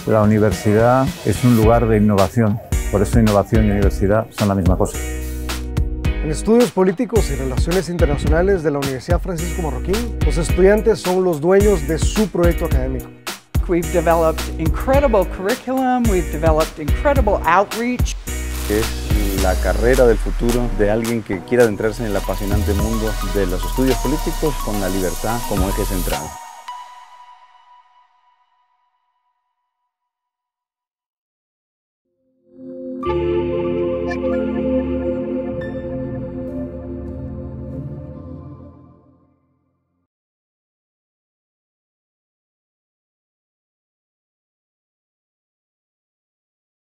La universidad es un lugar de innovación, por eso innovación y universidad son la misma cosa. En Estudios Políticos y Relaciones Internacionales de la Universidad Francisco Marroquín, los estudiantes son los dueños de su proyecto académico. We've developed incredible curriculum, we've developed incredible outreach. Es la carrera del futuro de alguien que quiera adentrarse en el apasionante mundo de los estudios políticos con la libertad como eje central.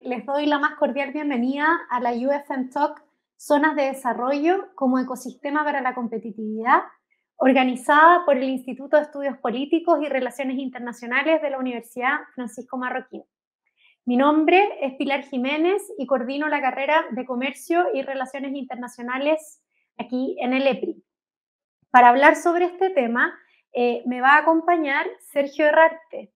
Les doy la más cordial bienvenida a la UFM Talk Zonas de Desarrollo como Ecosistema para la Competitividad, organizada por el Instituto de Estudios Políticos y Relaciones Internacionales de la Universidad Francisco Marroquín. Mi nombre es Pilar Jiménez y coordino la carrera de Comercio y Relaciones Internacionales aquí en el EPRI. Para hablar sobre este tema me va a acompañar Sergio Herrarte.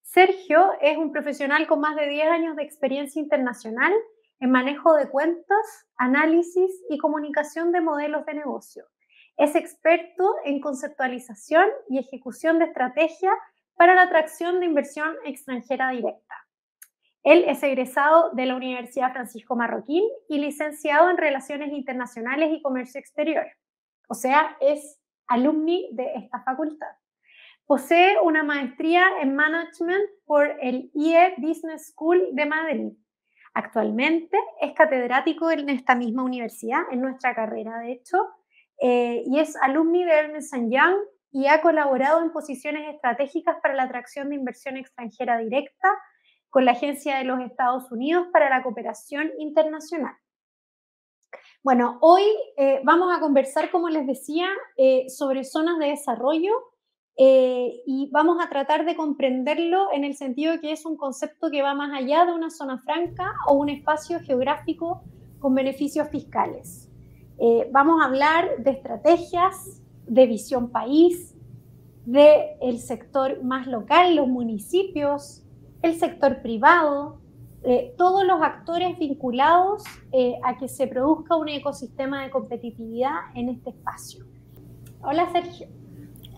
Sergio es un profesional con más de 10 años de experiencia internacional en manejo de cuentas, análisis y comunicación de modelos de negocio. Es experto en conceptualización y ejecución de estrategia para la atracción de inversión extranjera directa. Él es egresado de la Universidad Francisco Marroquín y licenciado en Relaciones Internacionales y Comercio Exterior. O sea, es alumni de esta facultad. Posee una maestría en Management por el IE Business School de Madrid. Actualmente es catedrático en esta misma universidad, en nuestra carrera de hecho, y es alumni de Ernst & Young y ha colaborado en posiciones estratégicas para la atracción de inversión extranjera directa con la Agencia de los Estados Unidos para la Cooperación Internacional. Bueno, hoy vamos a conversar, como les decía, sobre zonas de desarrollo. Y vamos a tratar de comprenderlo en el sentido de que es un concepto que va más allá de una zona franca o un espacio geográfico con beneficios fiscales. Vamos a hablar de estrategias, de visión país, del sector más local, los municipios, el sector privado, todos los actores vinculados a que se produzca un ecosistema de competitividad en este espacio. Hola, Sergio.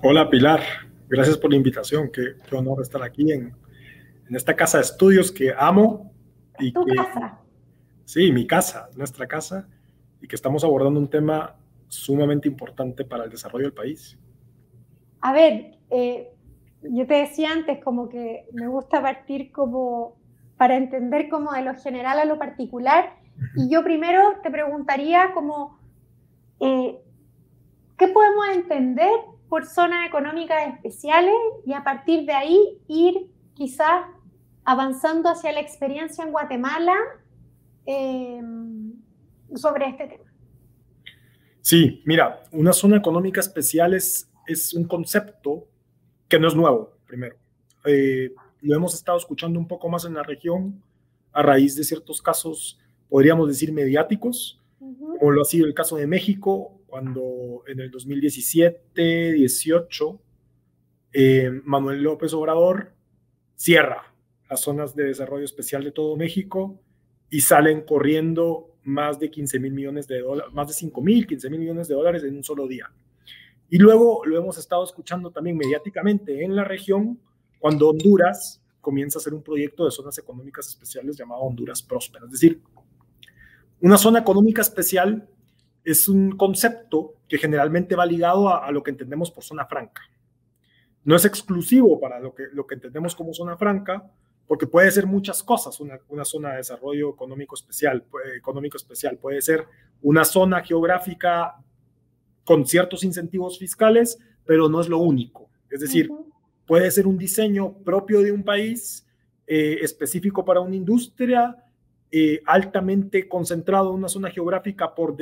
Hola Pilar, gracias por la invitación, qué honor estar aquí en esta casa de estudios que amo. Y ¿Tu casa? Sí, mi casa, nuestra casa, y que estamos abordando un tema sumamente importante para el desarrollo del país. A ver, yo te decía antes como que me gusta partir como para entender como de lo general a lo particular, y yo primero te preguntaría como, ¿qué podemos entender por zonas económicas especiales y a partir de ahí ir quizás avanzando hacia la experiencia en Guatemala sobre este tema? Sí, mira, una zona económica especial es un concepto que no es nuevo, primero. Lo hemos estado escuchando un poco más en la región a raíz de ciertos casos, podríamos decir, mediáticos, como lo ha sido el caso de México, cuando en el 2017-18 Manuel López Obrador cierra las zonas de desarrollo especial de todo México y salen corriendo más de 15,000 millones de dólares, más de 5,000, 15,000 millones de dólares en un solo día. Y luego lo hemos estado escuchando también mediáticamente en la región, cuando Honduras comienza a hacer un proyecto de zonas económicas especiales llamado Honduras Próspera. Es decir, una zona económica especial es un concepto que generalmente va ligado a lo que entendemos por zona franca. No es exclusivo para lo que entendemos como zona franca, porque puede ser muchas cosas una zona de desarrollo económico especial. Puede ser una zona geográfica con ciertos incentivos fiscales, pero no es lo único. Es decir, puede ser un diseño propio de un país, específico para una industria, altamente concentrado en una zona geográfica por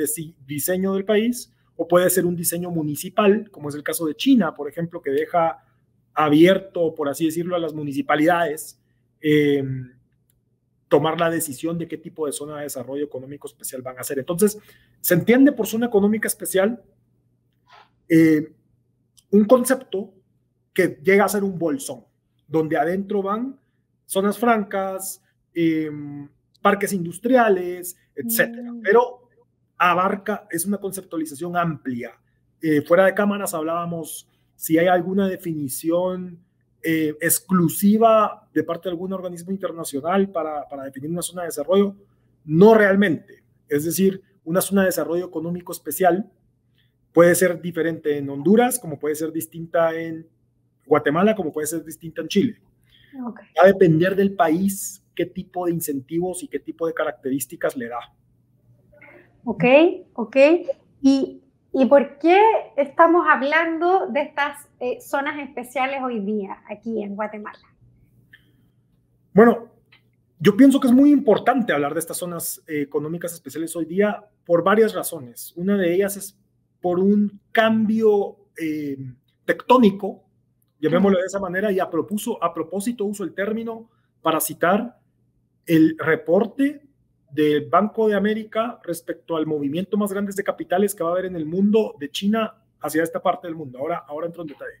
diseño del país, o puede ser un diseño municipal, como es el caso de China, por ejemplo, que deja abierto, por así decirlo, a las municipalidades tomar la decisión de qué tipo de zona de desarrollo económico especial van a hacer. Entonces, se entiende por zona económica especial un concepto que llega a ser un bolsón, donde adentro van zonas francas, parques industriales, etcétera. Pero es una conceptualización amplia. Fuera de cámaras hablábamos si hay alguna definición exclusiva de parte de algún organismo internacional para definir una zona de desarrollo. No realmente. Es decir, una zona de desarrollo económico especial puede ser diferente en Honduras, como puede ser distinta en Guatemala, como puede ser distinta en Chile. Okay. Va a depender del país qué tipo de incentivos y qué tipo de características le da. Ok. ¿Y por qué estamos hablando de estas zonas especiales hoy día aquí en Guatemala? Bueno, yo pienso que es muy importante hablar de estas zonas económicas especiales hoy día por varias razones. Una de ellas es por un cambio tectónico, llamémoslo de esa manera, y a propósito uso el término para citar el reporte del Banco de América respecto al movimiento más grande de capitales que va a haber en el mundo, de China hacia esta parte del mundo. Ahora entro en detalle.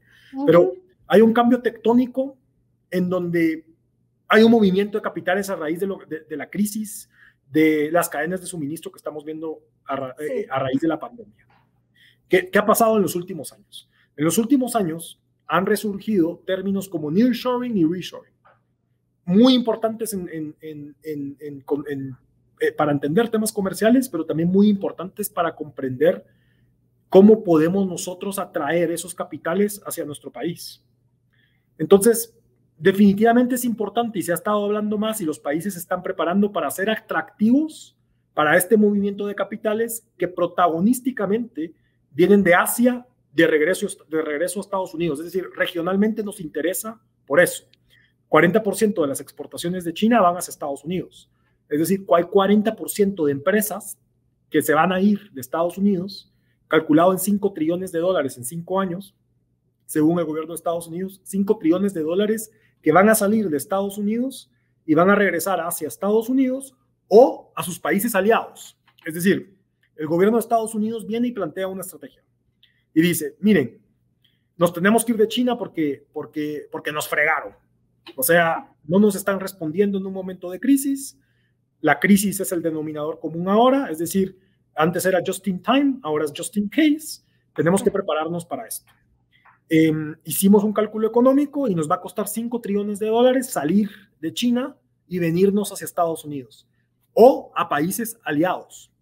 Pero hay un cambio tectónico en donde hay un movimiento de capitales a raíz de la crisis, de las cadenas de suministro que estamos viendo a raíz de la pandemia. ¿Qué ha pasado en los últimos años? En los últimos años han resurgido términos como nearshoring y reshoring, muy importantes para entender temas comerciales, pero también muy importantes para comprender cómo podemos nosotros atraer esos capitales hacia nuestro país. Entonces, definitivamente es importante y se ha estado hablando más y los países se están preparando para ser atractivos para este movimiento de capitales que protagonísticamente vienen de Asia de regreso a Estados Unidos. Es decir, regionalmente nos interesa por eso. 40% de las exportaciones de China van hacia Estados Unidos. Es decir, hay 40% de empresas que se van a ir de Estados Unidos, calculado en $5 trillones en 5 años, según el gobierno de Estados Unidos, $5 trillones que van a salir de Estados Unidos y van a regresar hacia Estados Unidos o a sus países aliados. Es decir, el gobierno de Estados Unidos viene y plantea una estrategia y dice, miren, nos tenemos que ir de China porque nos fregaron. O sea, no nos están respondiendo en un momento de crisis. La crisis es el denominador común ahora, es decir, antes era just in time, ahora es just in case. Tenemos que prepararnos para esto. Hicimos un cálculo económico y nos va a costar $5 trillones salir de China y venirnos hacia Estados Unidos o a países aliados.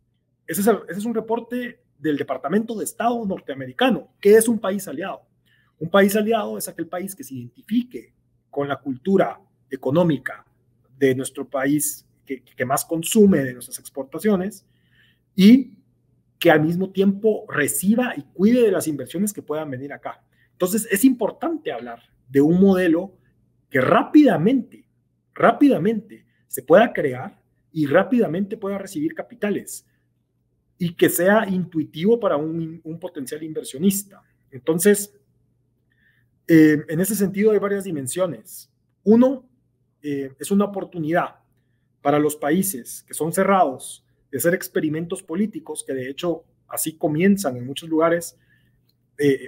Ese es un reporte del Departamento de Estado norteamericano. ¿Qué es un país aliado? Un país aliado es aquel país que se identifique con la cultura económica de nuestro país, que más consume de nuestras exportaciones y que al mismo tiempo reciba y cuide de las inversiones que puedan venir acá. Entonces es importante hablar de un modelo que rápidamente se pueda crear y rápidamente pueda recibir capitales y que sea intuitivo para un potencial inversionista. Entonces, en ese sentido hay varias dimensiones. Uno, es una oportunidad para los países que son cerrados de hacer experimentos políticos, que de hecho así comienzan en muchos lugares.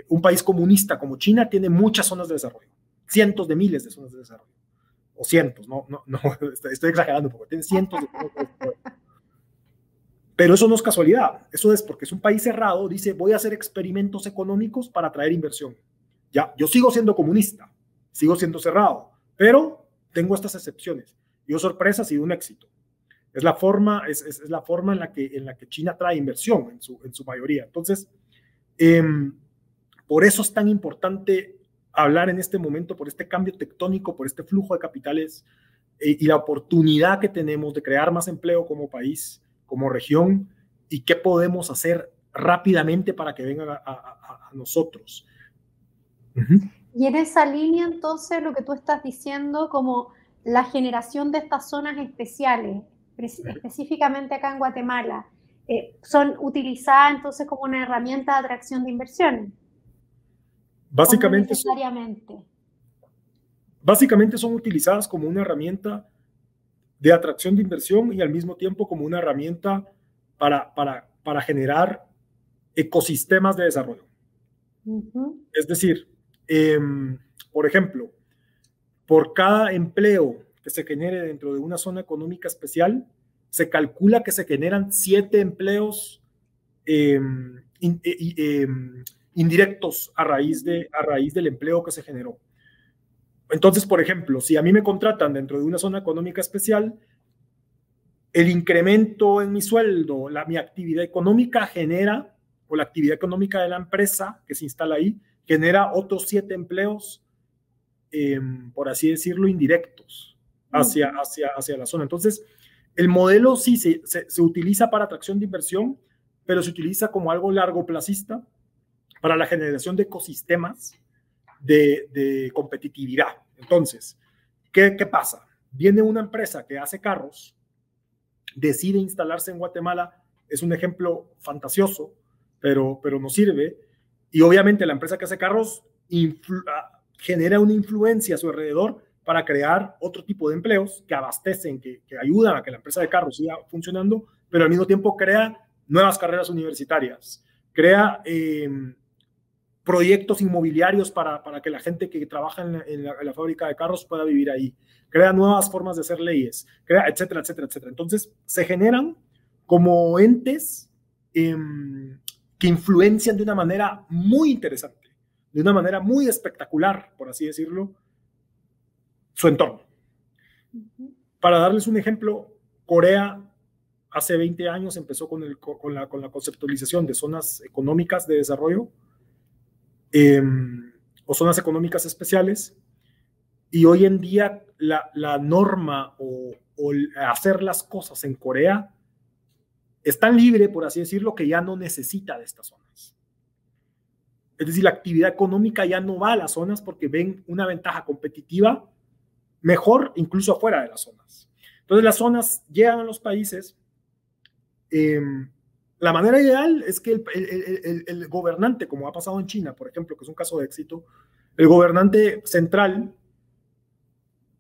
Un país comunista como China tiene muchas zonas de desarrollo, cientos de miles de zonas de desarrollo, o cientos, no estoy exagerando porque tiene cientos de zonas de desarrollo. Pero eso no es casualidad, eso es porque es un país cerrado, dice voy a hacer experimentos económicos para atraer inversión. Ya, yo sigo siendo comunista, sigo siendo cerrado, pero tengo estas excepciones. Y oh, sorpresa, ha sido un éxito. Es la forma en la que China trae inversión en su mayoría. Entonces, por eso es tan importante hablar en este momento, por este cambio tectónico, por este flujo de capitales y la oportunidad que tenemos de crear más empleo como país, como región, y qué podemos hacer rápidamente para que vengan a nosotros. Y en esa línea, entonces, lo que tú estás diciendo, como la generación de estas zonas especiales, específicamente acá en Guatemala, son utilizadas entonces como una herramienta de atracción de inversiones. Básicamente son utilizadas como una herramienta de atracción de inversión y al mismo tiempo como una herramienta para generar ecosistemas de desarrollo. Es decir, por ejemplo, por cada empleo que se genere dentro de una zona económica especial, se calcula que se generan 7 empleos indirectos a raíz del empleo que se generó. Entonces, por ejemplo, si a mí me contratan dentro de una zona económica especial, el incremento en mi sueldo, mi actividad económica genera, o la actividad económica de la empresa que se instala ahí, genera otros 7 empleos, por así decirlo, indirectos hacia la zona. Entonces, el modelo sí se utiliza para atracción de inversión, pero se utiliza como algo largoplacista para la generación de ecosistemas de competitividad. Entonces, ¿qué pasa? Viene una empresa que hace carros, decide instalarse en Guatemala, es un ejemplo fantasioso, pero nos sirve, y obviamente la empresa que hace carros genera una influencia a su alrededor para crear otro tipo de empleos que abastecen, que ayudan a que la empresa de carros siga funcionando, pero al mismo tiempo crea nuevas carreras universitarias, crea proyectos inmobiliarios para que la gente que trabaja en la fábrica de carros pueda vivir ahí, crea nuevas formas de hacer leyes, crea, etcétera, etcétera, etcétera. Entonces, se generan como entes que influencian de una manera muy interesante, de una manera muy espectacular, por así decirlo, su entorno. Para darles un ejemplo, Corea hace 20 años empezó con la conceptualización de zonas económicas de desarrollo, o zonas económicas especiales, y hoy en día la norma o hacer las cosas en Corea es tan libre, por así decirlo, que ya no necesita de estas zonas. Es decir, la actividad económica ya no va a las zonas porque ven una ventaja competitiva mejor incluso afuera de las zonas. Entonces las zonas llegan a los países. La manera ideal es que el gobernante, como ha pasado en China, por ejemplo, que es un caso de éxito, el gobernante central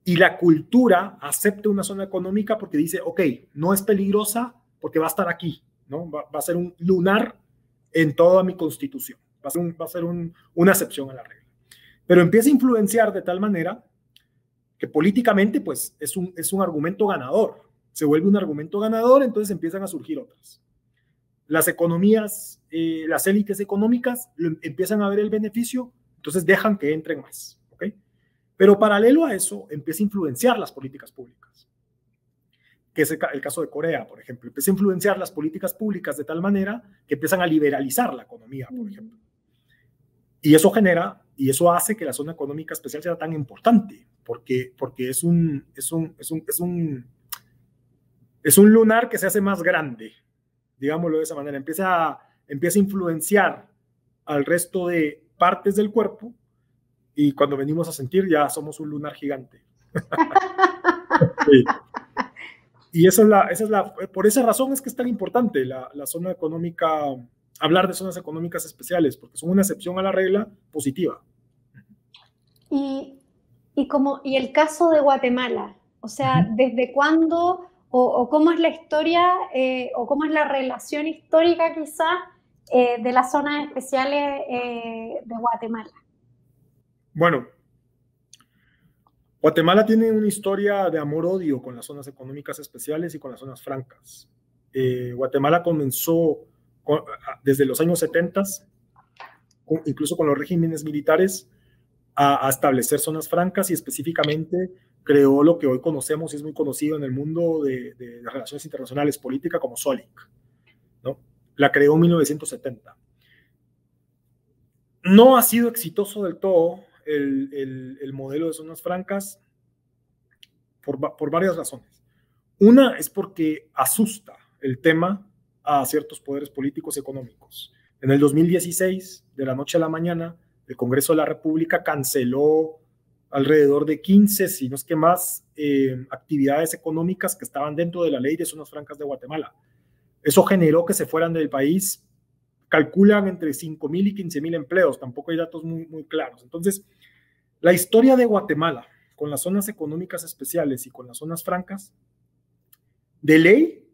y la cultura acepte una zona económica porque dice, ok, no es peligrosa porque va a estar aquí, ¿no? Va a ser un lunar en toda mi constitución, va a ser una excepción a la regla. Pero empieza a influenciar de tal manera que políticamente pues, es un argumento ganador, se vuelve un argumento ganador, entonces empiezan a surgir otras. Las economías, las élites económicas empiezan a ver el beneficio, entonces dejan que entren más, ¿ok? Pero paralelo a eso, empieza a influenciar las políticas públicas, que es el caso de Corea, por ejemplo. Empieza a influenciar las políticas públicas de tal manera que empiezan a liberalizar la economía, por ejemplo. Y eso genera, y eso hace que la zona económica especial sea tan importante, porque es un lunar que se hace más grande, digámoslo de esa manera. Empieza a influenciar al resto de partes del cuerpo, y cuando venimos a sentir ya somos un lunar gigante. Sí. Y por esa razón es que es tan importante la zona económica, hablar de zonas económicas especiales, porque son una excepción a la regla positiva. Y el caso de Guatemala, o sea, ¿desde cuándo o cómo es la historia o cómo es la relación histórica quizás de las zonas especiales de Guatemala? Bueno, Guatemala tiene una historia de amor-odio con las zonas económicas especiales y con las zonas francas. Guatemala comenzó desde los años 70, incluso con los regímenes militares, a establecer zonas francas, y específicamente creó lo que hoy conocemos y es muy conocido en el mundo de relaciones internacionales, política, como SOLIC, ¿no? La creó en 1970. No ha sido exitoso del todo el modelo de zonas francas por varias razones. Una es porque asusta el tema a ciertos poderes políticos y económicos. En el 2016, de la noche a la mañana, el Congreso de la República canceló alrededor de 15, si no es que más, actividades económicas que estaban dentro de la ley de zonas francas de Guatemala. Eso generó que se fueran del país, calculan entre 5,000 y 15,000 empleos, tampoco hay datos muy claros. Entonces, la historia de Guatemala con las zonas económicas especiales y con las zonas francas, de ley,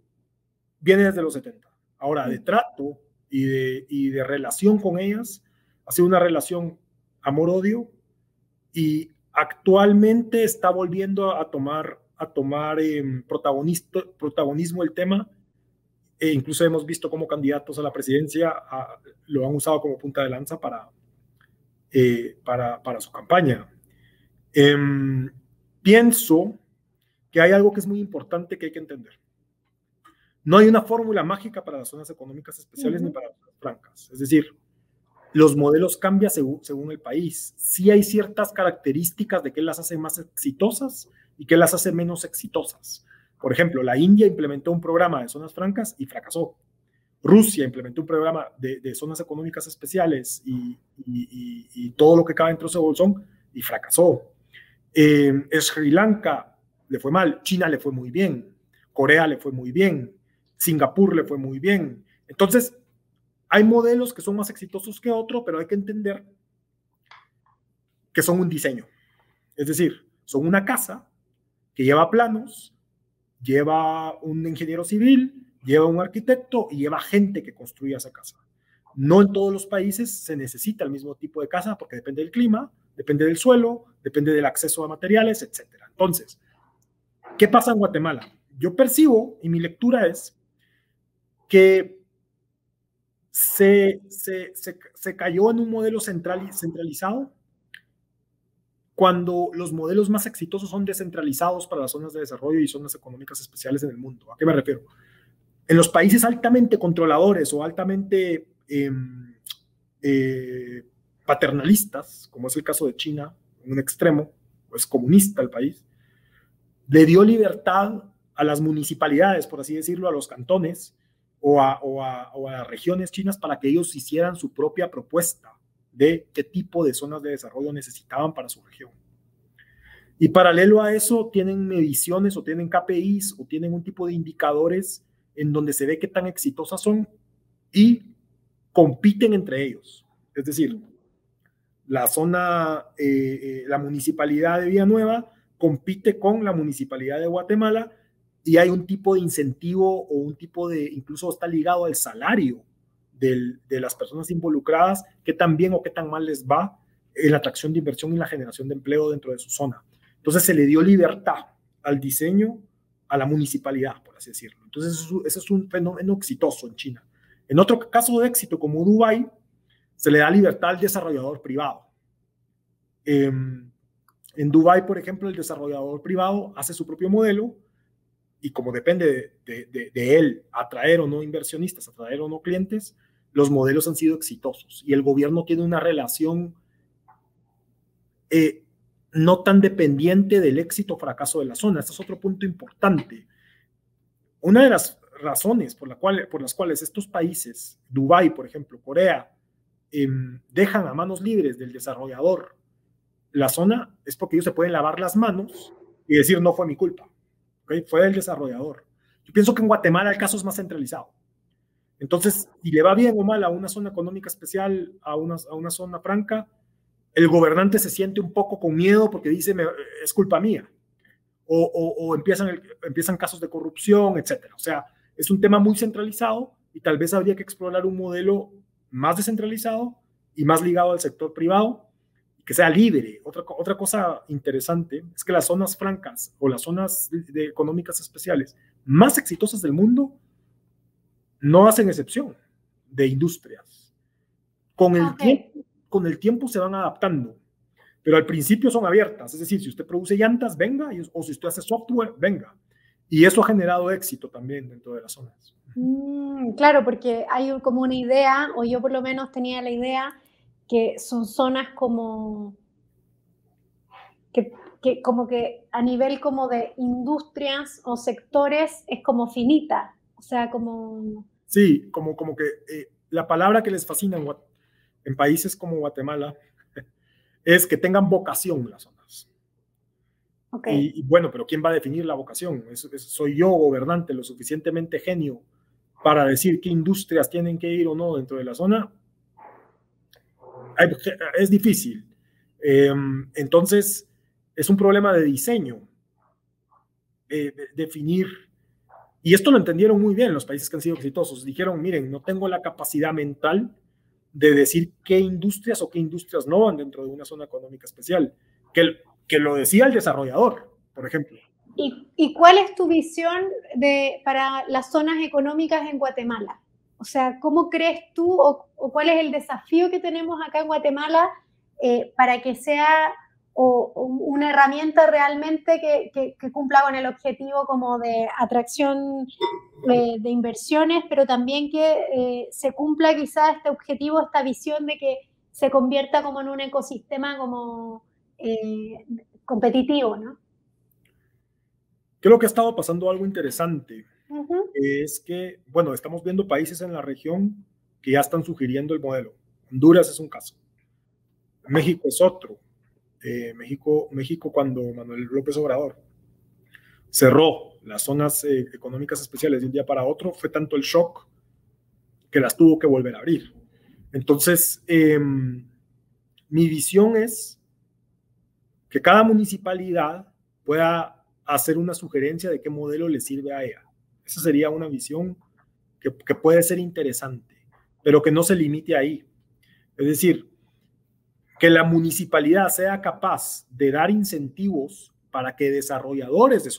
viene desde los 70. Ahora, de trato y de relación con ellas, ha sido una relación amor-odio, y actualmente está volviendo a tomar a tomar protagonismo el tema. Incluso hemos visto cómo candidatos a la presidencia lo han usado como punta de lanza para su campaña. Pienso que hay algo que es muy importante que hay que entender. No hay una fórmula mágica para las zonas económicas especiales ni para las zonas francas. Es decir, los modelos cambian según el país. Sí hay ciertas características de qué las hace más exitosas y qué las hace menos exitosas. Por ejemplo, la India implementó un programa de zonas francas y fracasó. Rusia implementó un programa de zonas económicas especiales y todo lo que cabe dentro de ese bolsón y fracasó. Sri Lanka le fue mal, China le fue muy bien, Corea le fue muy bien, Singapur le fue muy bien. Entonces, hay modelos que son más exitosos que otros, pero hay que entender que son un diseño. Es decir, son una casa que lleva planos, lleva un ingeniero civil, lleva un arquitecto y lleva gente que construya esa casa. No en todos los países se necesita el mismo tipo de casa porque depende del clima, depende del suelo, depende del acceso a materiales, etc. Entonces, ¿qué pasa en Guatemala? Yo percibo, y mi lectura es, que se cayó en un modelo centralizado cuando los modelos más exitosos son descentralizados para las zonas de desarrollo y zonas económicas especiales en el mundo. ¿A qué me refiero? En los países altamente controladores o altamente paternalistas, como es el caso de China, en un extremo, es comunista el país, le dio libertad a las municipalidades, por así decirlo, a los cantones o a las regiones chinas para que ellos hicieran su propia propuesta de qué tipo de zonas de desarrollo necesitaban para su región. Y paralelo a eso tienen mediciones o tienen KPIs o tienen un tipo de indicadores en donde se ve qué tan exitosas son y compiten entre ellos. Es decir, la municipalidad de Villanueva compite con la municipalidad de Guatemala y hay un tipo de incentivo o un tipo de, incluso está ligado al salario de las personas involucradas, qué tan bien o qué tan mal les va en la atracción de inversión y la generación de empleo dentro de su zona. Entonces se le dio libertad al diseño, a la municipalidad, por así decirlo. Entonces ese es un fenómeno exitoso en China. En otro caso de éxito, como Dubái, se le da libertad al desarrollador privado. En Dubái, por ejemplo, el desarrollador privado hace su propio modelo y como depende de él atraer o no inversionistas, atraer o no clientes, los modelos han sido exitosos y el gobierno tiene una relación no tan dependiente del éxito o fracaso de la zona. Este es otro punto importante. Una de las razones por las cuales estos países, Dubái, por ejemplo, Corea, dejan a manos libres del desarrollador la zona, es porque ellos se pueden lavar las manos y decir, no fue mi culpa, ¿okay? Fue del desarrollador. Yo pienso que en Guatemala el caso es más centralizado. Entonces, si le va bien o mal a una zona económica especial, a una zona franca, el gobernante se siente un poco con miedo porque dice, es culpa mía. O empiezan casos de corrupción, etc. O sea, es un tema muy centralizado y tal vez habría que explorar un modelo más descentralizado y más ligado al sector privado, que sea libre. Otra cosa interesante es que las zonas francas o las zonas económicas especiales más exitosas del mundo no hacen excepción de industrias. Con el tiempo se van adaptando, pero al principio son abiertas. Es decir, si usted produce llantas, venga, o si usted hace software, venga. Y eso ha generado éxito también dentro de las zonas. Claro, porque hay como una idea, o yo por lo menos tenía la idea, que son zonas como que como que a nivel como de industrias o sectores es como finita, o sea, como... Sí, como que la palabra que les fascina en países como Guatemala es que tengan vocación las zonas. Okay. Y bueno, pero ¿quién va a definir la vocación? ¿Soy yo, gobernante, lo suficientemente genio para decir qué industrias tienen que ir o no dentro de la zona? Es difícil. Entonces, es un problema de diseño, definir. Y esto lo entendieron muy bien los países que han sido exitosos. Dijeron, miren, no tengo la capacidad mental de decir qué industrias o qué industrias no van dentro de una zona económica especial. Que lo decía el desarrollador, por ejemplo. ¿Y cuál es tu visión para las zonas económicas en Guatemala? O sea, ¿cómo crees tú o cuál es el desafío que tenemos acá en Guatemala para que sea una herramienta realmente que cumpla con el objetivo como de atracción de inversiones, pero también que se cumpla quizás este objetivo, esta visión de que se convierta como en un ecosistema como competitivo, ¿no? Creo que ha estado pasando algo interesante. Es que, bueno, estamos viendo países en la región que ya están sugiriendo el modelo. Honduras es un caso. México es otro. México cuando Manuel López Obrador cerró las zonas económicas especiales de un día para otro, fue tanto el shock que las tuvo que volver a abrir. Entonces, mi visión es que cada municipalidad pueda hacer una sugerencia de qué modelo le sirve a ella. Esa sería una visión que puede ser interesante, pero que no se limite ahí. Es decir, que la municipalidad sea capaz de dar incentivos para que desarrolladores de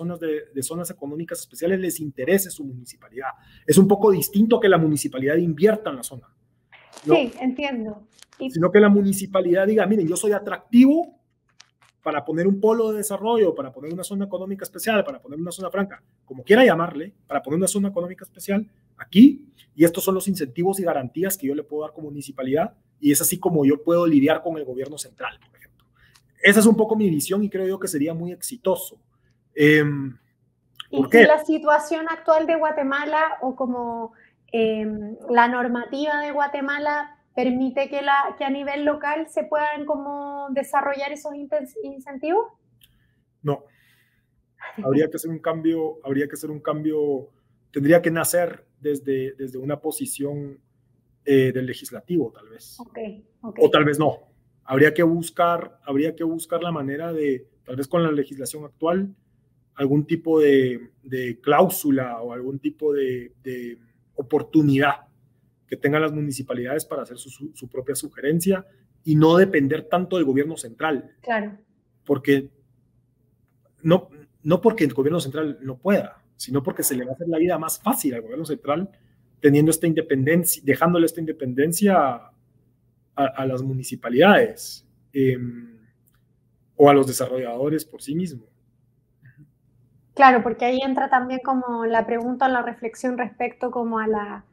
zonas económicas especiales les interese su municipalidad. Es un poco distinto que la municipalidad invierta en la zona. ¿No? Sí, entiendo. Sino que la municipalidad diga, miren, yo soy atractivo para poner un polo de desarrollo, para poner una zona económica especial, para poner una zona franca, como quiera llamarle, para poner una zona económica especial aquí, y estos son los incentivos y garantías que yo le puedo dar como municipalidad, y es así como yo puedo lidiar con el gobierno central, por ejemplo. Esa es un poco mi visión y creo yo que sería muy exitoso. ¿Por qué? ¿Y la situación actual de Guatemala o como la normativa de Guatemala permite que a nivel local se puedan como desarrollar esos incentivos? No. Habría que hacer un cambio, tendría que nacer desde una posición del legislativo, tal vez. Okay. O tal vez no. Habría que buscar la manera de, tal vez con la legislación actual, algún tipo de cláusula o algún tipo de oportunidad que tengan las municipalidades para hacer su propia sugerencia y no depender tanto del gobierno central. Claro. Porque no porque el gobierno central no pueda, sino porque se le va a hacer la vida más fácil al gobierno central teniendo esta independencia, dejándole esta independencia a las municipalidades o a los desarrolladores por sí mismos. Claro, porque ahí entra también como la pregunta o la reflexión respecto como a la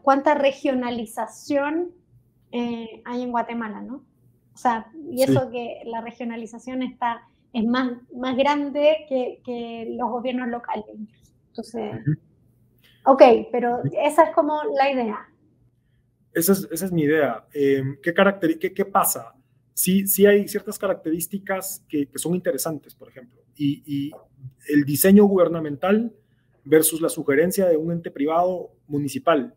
cuánta regionalización hay en Guatemala, ¿no? O sea, y eso sí, que la regionalización es más grande que los gobiernos locales. Entonces, ok, pero esa es como la idea. Esa es mi idea. ¿Qué pasa? Sí hay ciertas características que son interesantes, por ejemplo, y el diseño gubernamental versus la sugerencia de un ente privado municipal.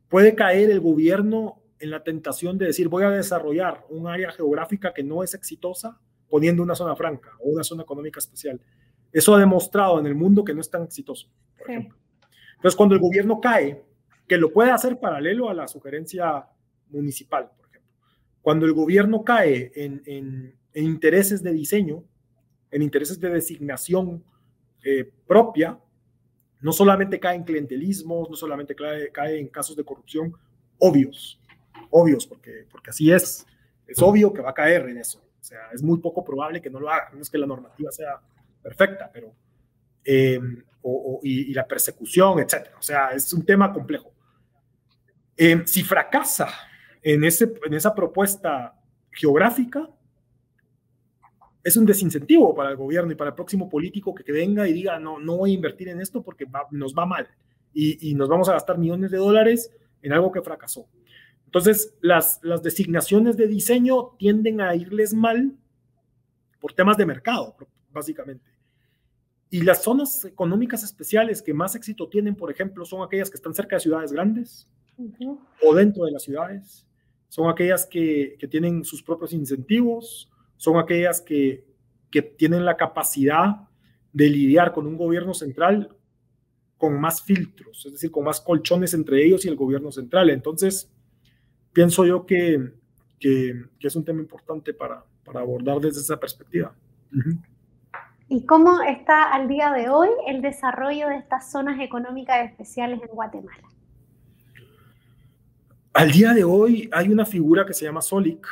Puede caer el gobierno en la tentación de decir, voy a desarrollar un área geográfica que no es exitosa poniendo una zona franca o una zona económica especial. Eso ha demostrado en el mundo que no es tan exitoso, por ejemplo. Entonces, cuando el gobierno cae, que lo puede hacer paralelo a la sugerencia municipal, por ejemplo. Cuando el gobierno cae en intereses de diseño, en intereses de designación propia, no solamente cae en clientelismos, no solamente cae en casos de corrupción obvios, porque así es obvio que va a caer en eso. O sea, es muy poco probable que no lo haga, no es que la normativa sea perfecta, pero y la persecución, etcétera. O sea, es un tema complejo. Si fracasa en esa propuesta geográfica, es un desincentivo para el gobierno y para el próximo político que venga y diga, no voy a invertir en esto porque nos va mal y nos vamos a gastar millones de dólares en algo que fracasó. Entonces, las designaciones de diseño tienden a irles mal por temas de mercado, básicamente. Y las zonas económicas especiales que más éxito tienen, por ejemplo, son aquellas que están cerca de ciudades grandes o dentro de las ciudades. Son aquellas que tienen sus propios incentivos, son aquellas que tienen la capacidad de lidiar con un gobierno central con más filtros, es decir, con más colchones entre ellos y el gobierno central. Entonces, pienso yo que que es un tema importante para abordar desde esa perspectiva. ¿Y cómo está al día de hoy el desarrollo de estas zonas económicas especiales en Guatemala? Al día de hoy hay una figura que se llama SOLIC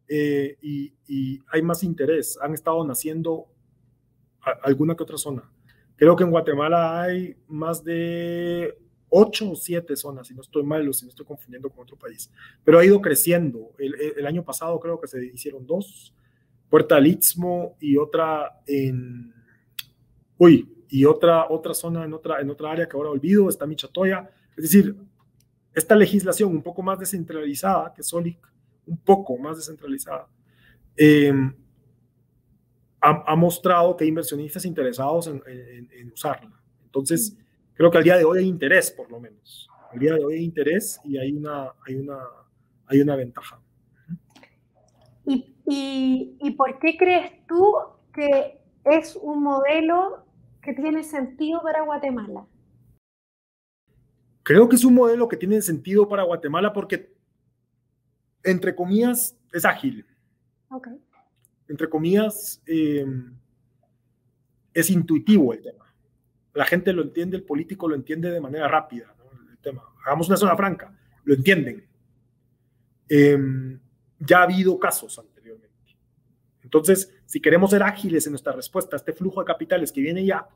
y hay más interés. Han estado naciendo alguna que otra zona. Creo que en Guatemala hay más de 8 o 7 zonas, si no estoy mal o si no estoy confundiendo con otro país. Pero ha ido creciendo. El año pasado creo que se hicieron 2. Puerta del Istmo y otra en... y otra zona en otra área que ahora olvido, está Michatoya. Es decir, esta legislación un poco más descentralizada que SOLIC, un poco más descentralizada, ha mostrado que hay inversionistas interesados en usarla. Entonces, creo que al día de hoy hay interés, por lo menos. Al día de hoy hay interés y hay una ventaja. ¿Y por qué crees tú que es un modelo que tiene sentido para Guatemala? Creo que es un modelo que tiene sentido para Guatemala porque, entre comillas, es ágil. Okay. Entre comillas, es intuitivo el tema. La gente lo entiende, el político lo entiende de manera rápida, ¿no? El tema. Hagamos una zona franca, lo entienden. Ya ha habido casos anteriormente. Entonces, si queremos ser ágiles en nuestra respuesta a este flujo de capitales que viene ya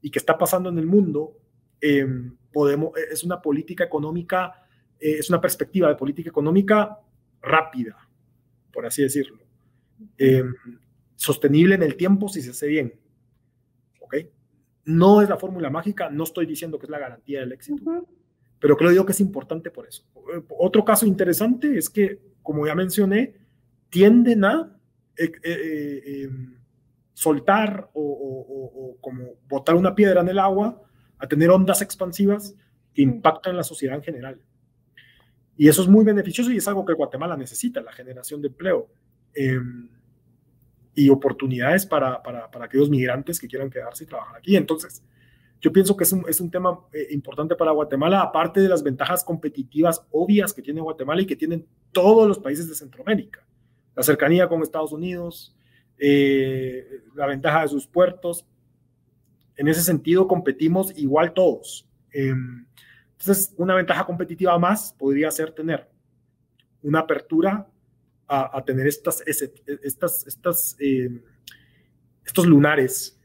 y que está pasando en el mundo, es una política económica, es una perspectiva de política económica rápida, por así decirlo. Sostenible en el tiempo si se hace bien. ¿Ok? No es la fórmula mágica, no estoy diciendo que es la garantía del éxito, pero creo yo que es importante por eso. Otro caso interesante es que, como ya mencioné, tienden a soltar o como botar una piedra en el agua, a tener ondas expansivas que impactan la sociedad en general. Y eso es muy beneficioso y es algo que Guatemala necesita, la generación de empleo y oportunidades para aquellos migrantes que quieran quedarse y trabajar aquí. Entonces, yo pienso que es un tema importante para Guatemala, aparte de las ventajas competitivas obvias que tiene Guatemala y que tienen todos los países de Centroamérica. La cercanía con Estados Unidos, la ventaja de sus puertos. En ese sentido, competimos igual todos. Entonces, una ventaja competitiva más podría ser tener una apertura a tener estos lunares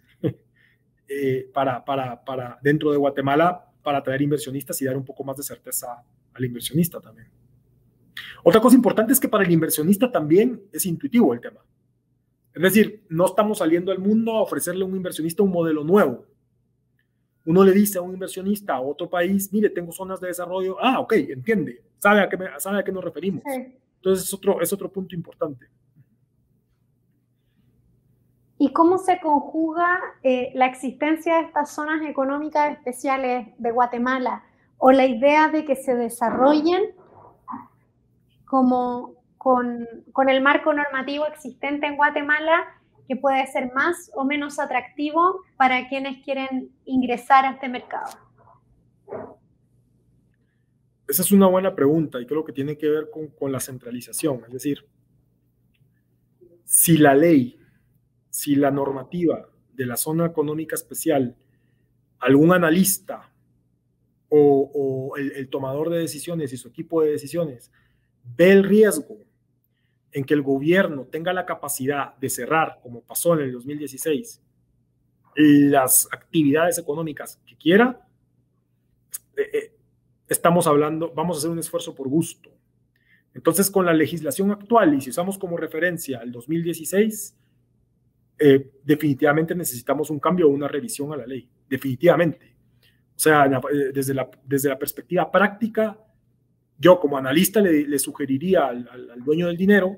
para dentro de Guatemala para atraer inversionistas y dar un poco más de certeza al inversionista también. Otra cosa importante es que para el inversionista también es intuitivo el tema. Es decir, no estamos saliendo al mundo a ofrecerle a un inversionista un modelo nuevo. Uno le dice a un inversionista a otro país, mire, tengo zonas de desarrollo. Ah, ok, entiende, sabe a qué nos referimos. Sí. Entonces es otro punto importante. ¿Y cómo se conjuga la existencia de estas zonas económicas especiales de Guatemala o la idea de que se desarrollen como con el marco normativo existente en Guatemala, que puede ser más o menos atractivo para quienes quieren ingresar a este mercado? Esa es una buena pregunta y creo que tiene que ver con la centralización. Es decir, si la ley, si la normativa de la zona económica especial, algún analista o el tomador de decisiones y su equipo de decisiones ve el riesgo en que el gobierno tenga la capacidad de cerrar, como pasó en el 2016, las actividades económicas que quiera, vamos a hacer un esfuerzo por gusto. Entonces, con la legislación actual, y si usamos como referencia el 2016, definitivamente necesitamos un cambio o una revisión a la ley, definitivamente. O sea, desde la perspectiva práctica, yo como analista le sugeriría al dueño del dinero,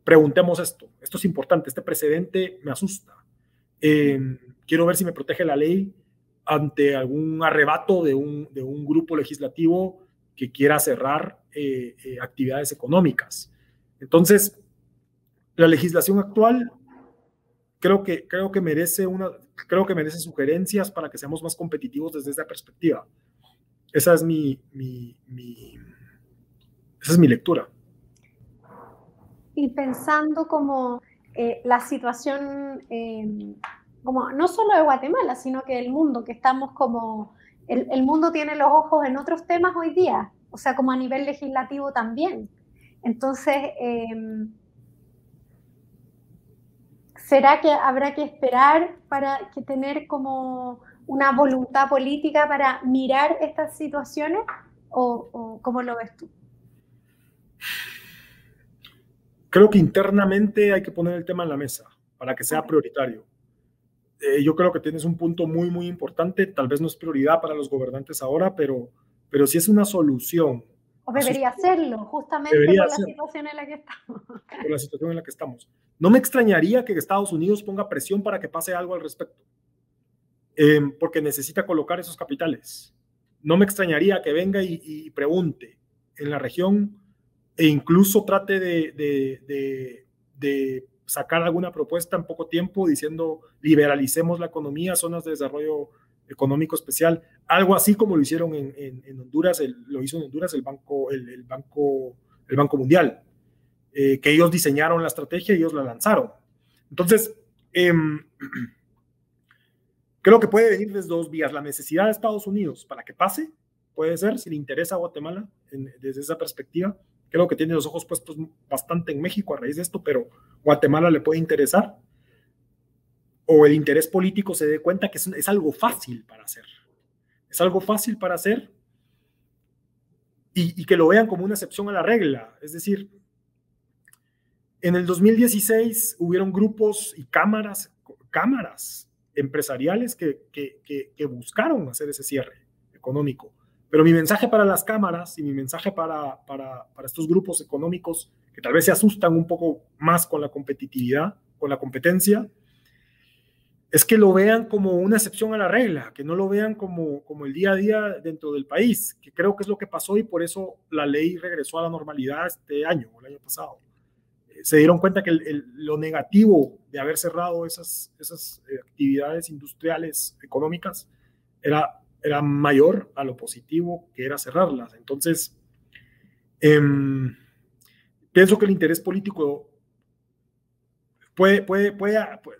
preguntemos esto es importante, este precedente me asusta, quiero ver si me protege la ley ante algún arrebato de un grupo legislativo que quiera cerrar actividades económicas. Entonces, la legislación actual creo que merece sugerencias para que seamos más competitivos desde esa perspectiva. Esa es mi lectura. y pensando como la situación, como no solo de Guatemala, sino que del mundo, que estamos como, el mundo tiene los ojos en otros temas hoy día, o sea, como a nivel legislativo también. Entonces, ¿será que habrá que esperar para que tener como una voluntad política para mirar estas situaciones? ¿O cómo lo ves tú? Creo que internamente hay que poner el tema en la mesa para que sea prioritario. Yo creo que tienes un punto muy, muy importante. Tal vez no es prioridad para los gobernantes ahora, pero sí es una solución. O debería serlo, justamente debería por la ser. Situación en la que estamos. Por la situación en la que estamos. No me extrañaría que Estados Unidos ponga presión para que pase algo al respecto, porque necesita colocar esos capitales. No me extrañaría que venga y pregunte en la región e incluso trate de sacar alguna propuesta en poco tiempo diciendo liberalicemos la economía, zonas de desarrollo económico especial, algo así como lo hicieron en Honduras, lo hizo en Honduras el Banco Mundial, que ellos diseñaron la estrategia y ellos la lanzaron. Entonces, creo que puede venir desde dos vías. La necesidad de Estados Unidos para que pase, puede ser, si le interesa a Guatemala desde esa perspectiva. Creo que tiene los ojos puestos bastante en México a raíz de esto, pero Guatemala le puede interesar. O el interés político se dé cuenta que es algo fácil para hacer. Es algo fácil para hacer y que lo vean como una excepción a la regla. Es decir, en el 2016 hubieron grupos y cámaras empresariales que buscaron hacer ese cierre económico. Pero mi mensaje para las cámaras y mi mensaje para estos grupos económicos que tal vez se asustan un poco más con la competitividad, con la competencia, es que lo vean como una excepción a la regla, que no lo vean como el día a día dentro del país, que creo que es lo que pasó y por eso la ley regresó a la normalidad este año o el año pasado. Se dieron cuenta que lo negativo de haber cerrado esas actividades industriales económicas era mayor a lo positivo que era cerrarlas. Entonces, pienso que el interés político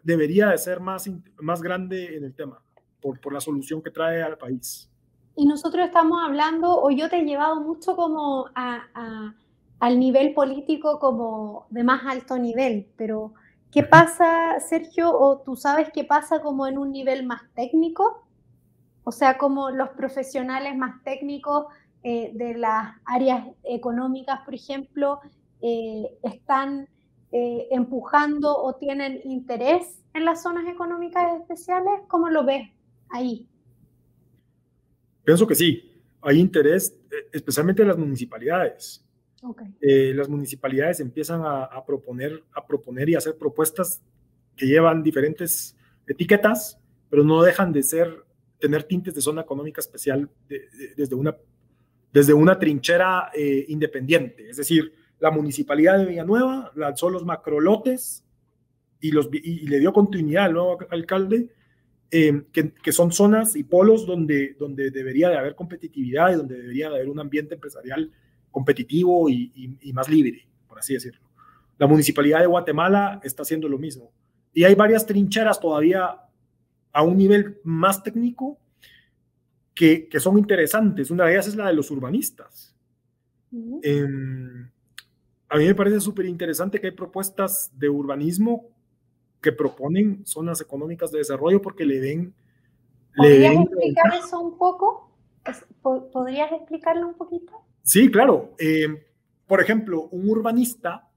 debería de ser más grande en el tema, por la solución que trae al país. Y nosotros estamos hablando, o yo te he llevado mucho como al nivel político como de más alto nivel, pero ¿qué pasa, Sergio, o tú sabes qué pasa como en un nivel más técnico? O sea, como los profesionales más técnicos de las áreas económicas, por ejemplo, están empujando o tienen interés en las zonas económicas especiales. ¿Cómo lo ves ahí? Pienso que sí, hay interés, especialmente en las municipalidades. Okay. Las municipalidades empiezan a proponer y hacer propuestas que llevan diferentes etiquetas, pero no dejan de tener tintes de zona económica especial desde una trinchera independiente. Es decir, la municipalidad de Villanueva lanzó los macrolotes y le dio continuidad al nuevo alcalde, que son zonas y polos donde debería de haber competitividad y donde debería de haber un ambiente empresarial competitivo y más libre, por así decirlo. La municipalidad de Guatemala está haciendo lo mismo. Y hay varias trincheras todavía a un nivel más técnico que son interesantes. Una de ellas es la de los urbanistas. A mí me parece súper interesante que hay propuestas de urbanismo que proponen zonas económicas de desarrollo porque le den... ¿Podrías explicar eso un poco? ¿Podrías explicarlo un poquito? Sí, claro. Por ejemplo, un urbanista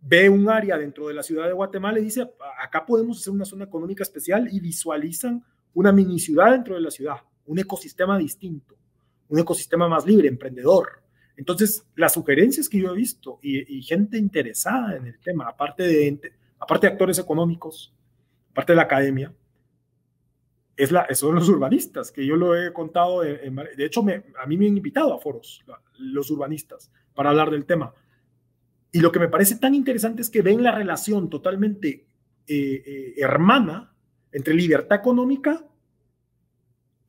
ve un área dentro de la ciudad de Guatemala y dice, acá podemos hacer una zona económica especial, y visualizan una mini ciudad dentro de la ciudad, un ecosistema distinto, un ecosistema más libre, emprendedor. Entonces, las sugerencias que yo he visto y gente interesada en el tema, aparte de actores económicos, aparte de la academia, son los urbanistas, que yo lo he contado. De hecho, a mí me han invitado a foros los urbanistas para hablar del tema. Y lo que me parece tan interesante es que ven la relación totalmente hermana entre libertad económica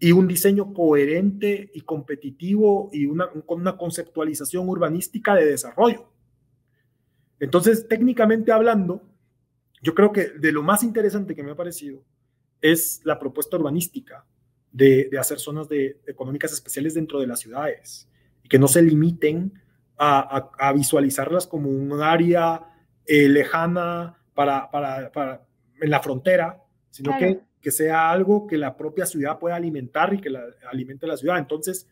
y un diseño coherente y competitivo y con una conceptualización urbanística de desarrollo. Entonces, técnicamente hablando, yo creo que de lo más interesante que me ha parecido es la propuesta urbanística de hacer zonas económicas especiales dentro de las ciudades y que no se limiten a visualizarlas como un área lejana en la frontera, sino Claro. que sea algo que la propia ciudad pueda alimentar y que alimente la ciudad. Entonces,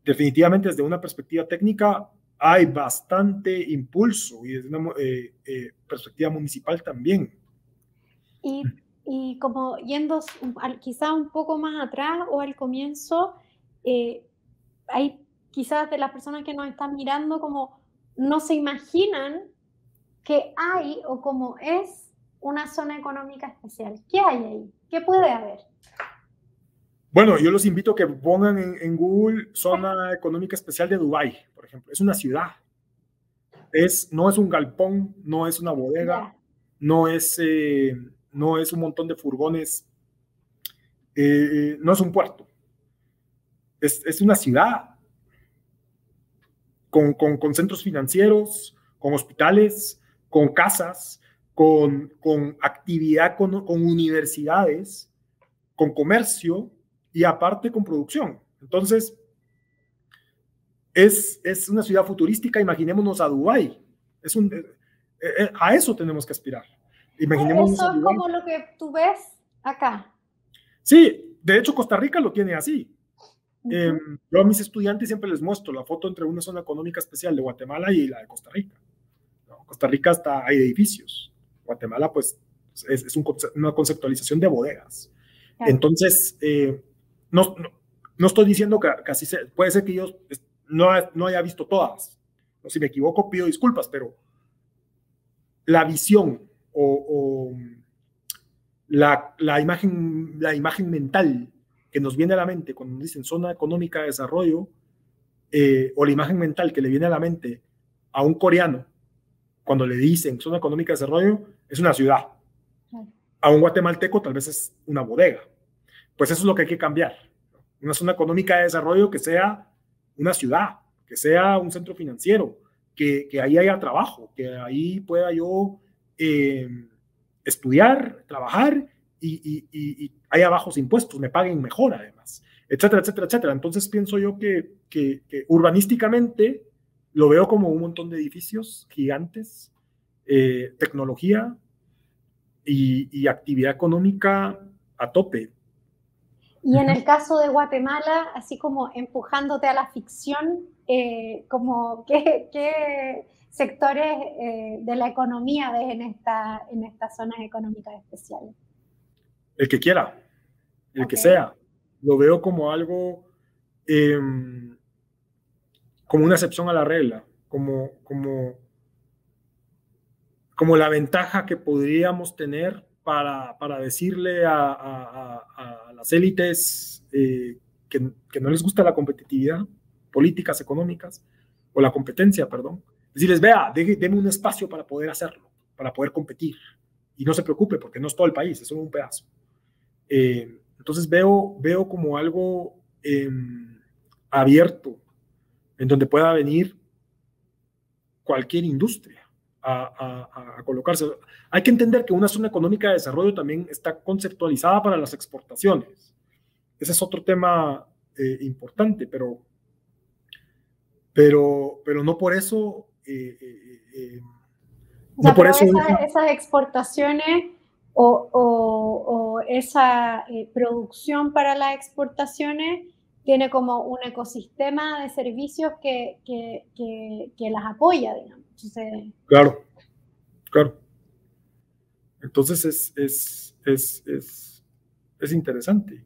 definitivamente desde una perspectiva técnica hay bastante impulso y desde una perspectiva municipal también. Y como yendo quizá un poco más atrás o al comienzo, hay quizás de las personas que nos están mirando como no se imaginan que hay o cómo es una zona económica especial. ¿Qué hay ahí? ¿Qué puede haber? Bueno, yo los invito a que pongan en Google Zona Económica Especial de Dubái, por ejemplo. Es una ciudad. No es un galpón, no es una bodega, no es un montón de furgones, no es un puerto. Es una ciudad con centros financieros, con hospitales, con casas, con actividad, con universidades, con comercio y aparte con producción. Entonces, es una ciudad futurística. Imaginémonos a Dubái. A eso tenemos que aspirar. Imaginémonos eso es como lo que tú ves acá. Sí, de hecho Costa Rica lo tiene así. Yo a mis estudiantes siempre les muestro la foto entre una zona económica especial de Guatemala y la de Costa Rica. ¿No? Costa Rica hay edificios. Guatemala, pues, es una conceptualización de bodegas. Claro. Entonces, no estoy diciendo que así sea. Puede ser que yo no haya visto todas. O si me equivoco, pido disculpas, pero la visión o la imagen mental que nos viene a la mente cuando nos dicen zona económica de desarrollo, o la imagen mental que le viene a la mente a un coreano cuando le dicen zona económica de desarrollo, es una ciudad. A un guatemalteco tal vez es una bodega. Pues eso es lo que hay que cambiar. Una zona económica de desarrollo que sea una ciudad, que sea un centro financiero, que ahí haya trabajo, que ahí pueda yo estudiar, trabajar y haya bajos impuestos, me paguen mejor además, etcétera, etcétera, etcétera. Entonces pienso yo que urbanísticamente lo veo como un montón de edificios gigantes, tecnología y actividad económica a tope. Y en el caso de Guatemala, así como empujándote a la ficción, como ¿qué sectores de la economía ves en estas zonas económicas especiales? El que quiera, el que sea. Lo veo como algo, como una excepción a la regla, como la ventaja que podríamos tener para decirle a las élites que no les gusta la competitividad, políticas económicas, o la competencia, perdón. Decirles, vea, deme un espacio para poder hacerlo, para poder competir. Y no se preocupe, porque no es todo el país, es solo un pedazo. Entonces veo como algo abierto, en donde pueda venir cualquier industria a colocarse. Hay que entender que una zona económica de desarrollo también está conceptualizada para las exportaciones. Ese es otro tema importante, pero no por eso... no por eso esas exportaciones o esa producción para las exportaciones tiene como un ecosistema de servicios que las apoya, digamos. Entonces, claro. Entonces es interesante.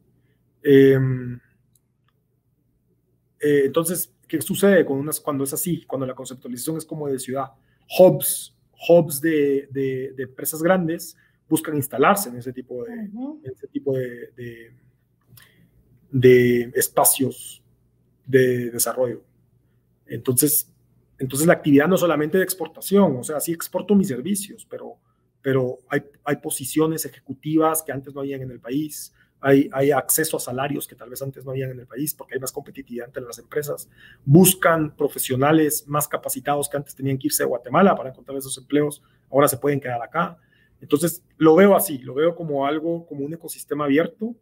Entonces, ¿qué sucede cuando es así? Cuando la conceptualización es como de ciudad. Hubs de empresas grandes buscan instalarse en ese tipo de espacios de desarrollo. Entonces la actividad no es solamente de exportación, o sea, sí exporto mis servicios, pero hay posiciones ejecutivas que antes no habían en el país, hay acceso a salarios que tal vez antes no habían en el país porque hay más competitividad entre las empresas, buscan profesionales más capacitados que antes tenían que irse a Guatemala para encontrar esos empleos, ahora se pueden quedar acá. Entonces lo veo así, lo veo como algo, como un ecosistema abierto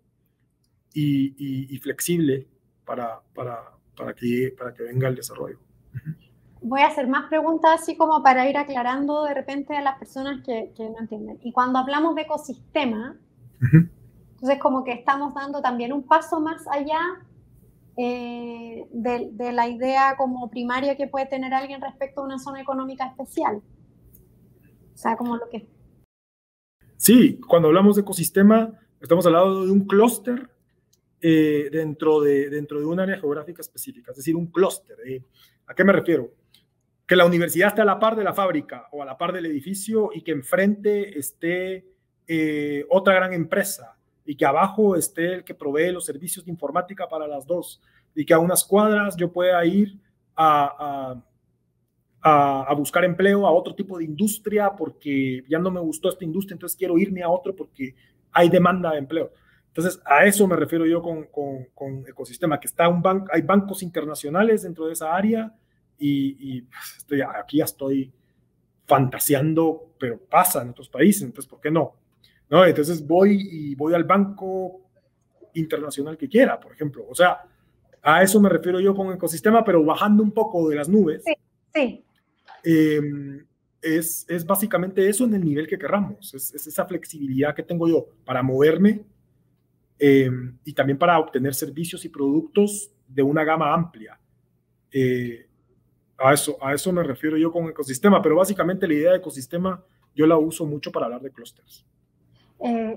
y flexible para que venga el desarrollo. Voy a hacer más preguntas así como para ir aclarando de repente a las personas que no entienden. Y cuando hablamos de ecosistema, entonces como que estamos dando también un paso más allá de la idea como primaria que puede tener alguien respecto a una zona económica especial. O sea, como lo que... Sí, cuando hablamos de ecosistema, estamos hablando de un clúster dentro de un área geográfica específica, es decir, un clúster. ¿A qué me refiero? Que la universidad esté a la par de la fábrica o a la par del edificio y que enfrente esté otra gran empresa y que abajo esté el que provee los servicios de informática para las dos y que a unas cuadras yo pueda ir a buscar empleo a otro tipo de industria porque ya no me gustó esta industria, entonces quiero irme a otro porque hay demanda de empleo. Entonces, a eso me refiero yo con ecosistema, que está hay bancos internacionales dentro de esa área y aquí ya estoy fantaseando, pero pasa en otros países, entonces, ¿por qué no? Entonces voy al banco internacional que quiera, por ejemplo. O sea, a eso me refiero yo con ecosistema, pero bajando un poco de las nubes. Sí. Es básicamente eso en el nivel que querramos. Es esa flexibilidad que tengo yo para moverme y también para obtener servicios y productos de una gama amplia. A eso me refiero yo con ecosistema, pero básicamente la idea de ecosistema yo la uso mucho para hablar de clústeres.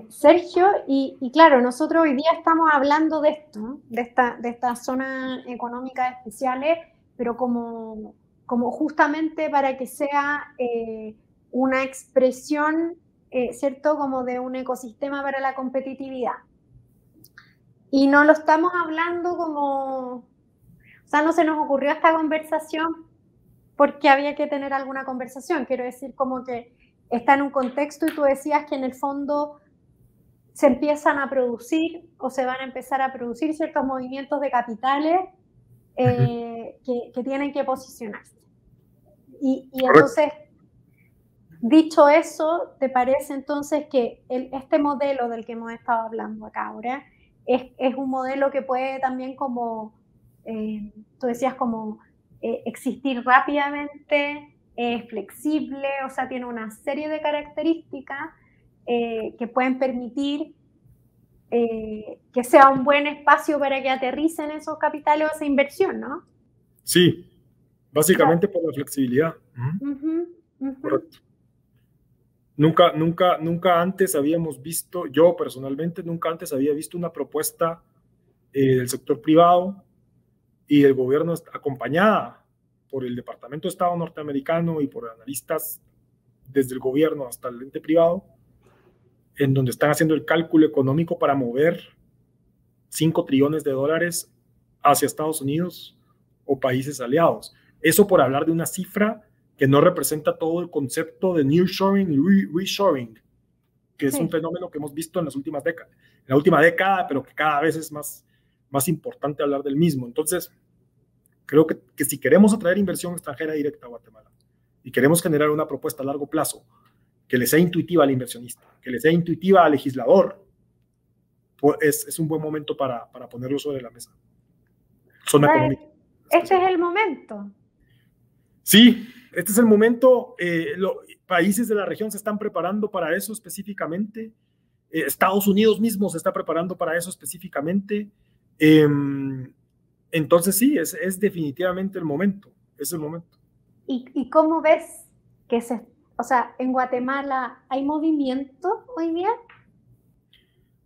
Sergio, y claro, nosotros hoy día estamos hablando de esto, ¿no? de esta zona económica especiales, pero como justamente para que sea una expresión, ¿cierto?, como de un ecosistema para la competitividad. Y no lo estamos hablando como, o sea, no se nos ocurrió esta conversación porque había que tener alguna conversación, quiero decir, como que está en un contexto y tú decías que en el fondo se empiezan a producir o se van a empezar a producir ciertos movimientos de capitales que tienen que posicionarse. Y entonces, dicho eso, ¿te parece entonces que este modelo del que hemos estado hablando acá ahora es un modelo que puede también como, tú decías, como existir rápidamente, es flexible, o sea, tiene una serie de características que pueden permitir que sea un buen espacio para que aterricen esos capitales o esa inversión, ¿no? Sí, básicamente por la flexibilidad. Correcto. Nunca antes habíamos visto, yo personalmente nunca antes había visto una propuesta del sector privado y del gobierno acompañada por el Departamento de Estado norteamericano y por analistas desde el gobierno hasta el ente privado, en donde están haciendo el cálculo económico para mover 5 trillones de dólares hacia Estados Unidos o países aliados. Eso por hablar de una cifra que no representa todo el concepto de nearshoring y reshoring, que es un fenómeno que hemos visto en las últimas décadas, en la última década, pero que cada vez es más importante hablar del mismo. Entonces, creo que si queremos atraer inversión extranjera directa a Guatemala y queremos generar una propuesta a largo plazo que le sea intuitiva al inversionista, que le sea intuitiva al legislador, pues es un buen momento para ponerlo sobre la mesa. Zona económica. Este es el momento. Sí, este es el momento. Los países de la región se están preparando para eso específicamente. Estados Unidos mismo se está preparando para eso específicamente. Entonces sí, es definitivamente el momento. Es el momento. ¿Y cómo ves que o sea, en Guatemala hay movimiento hoy día?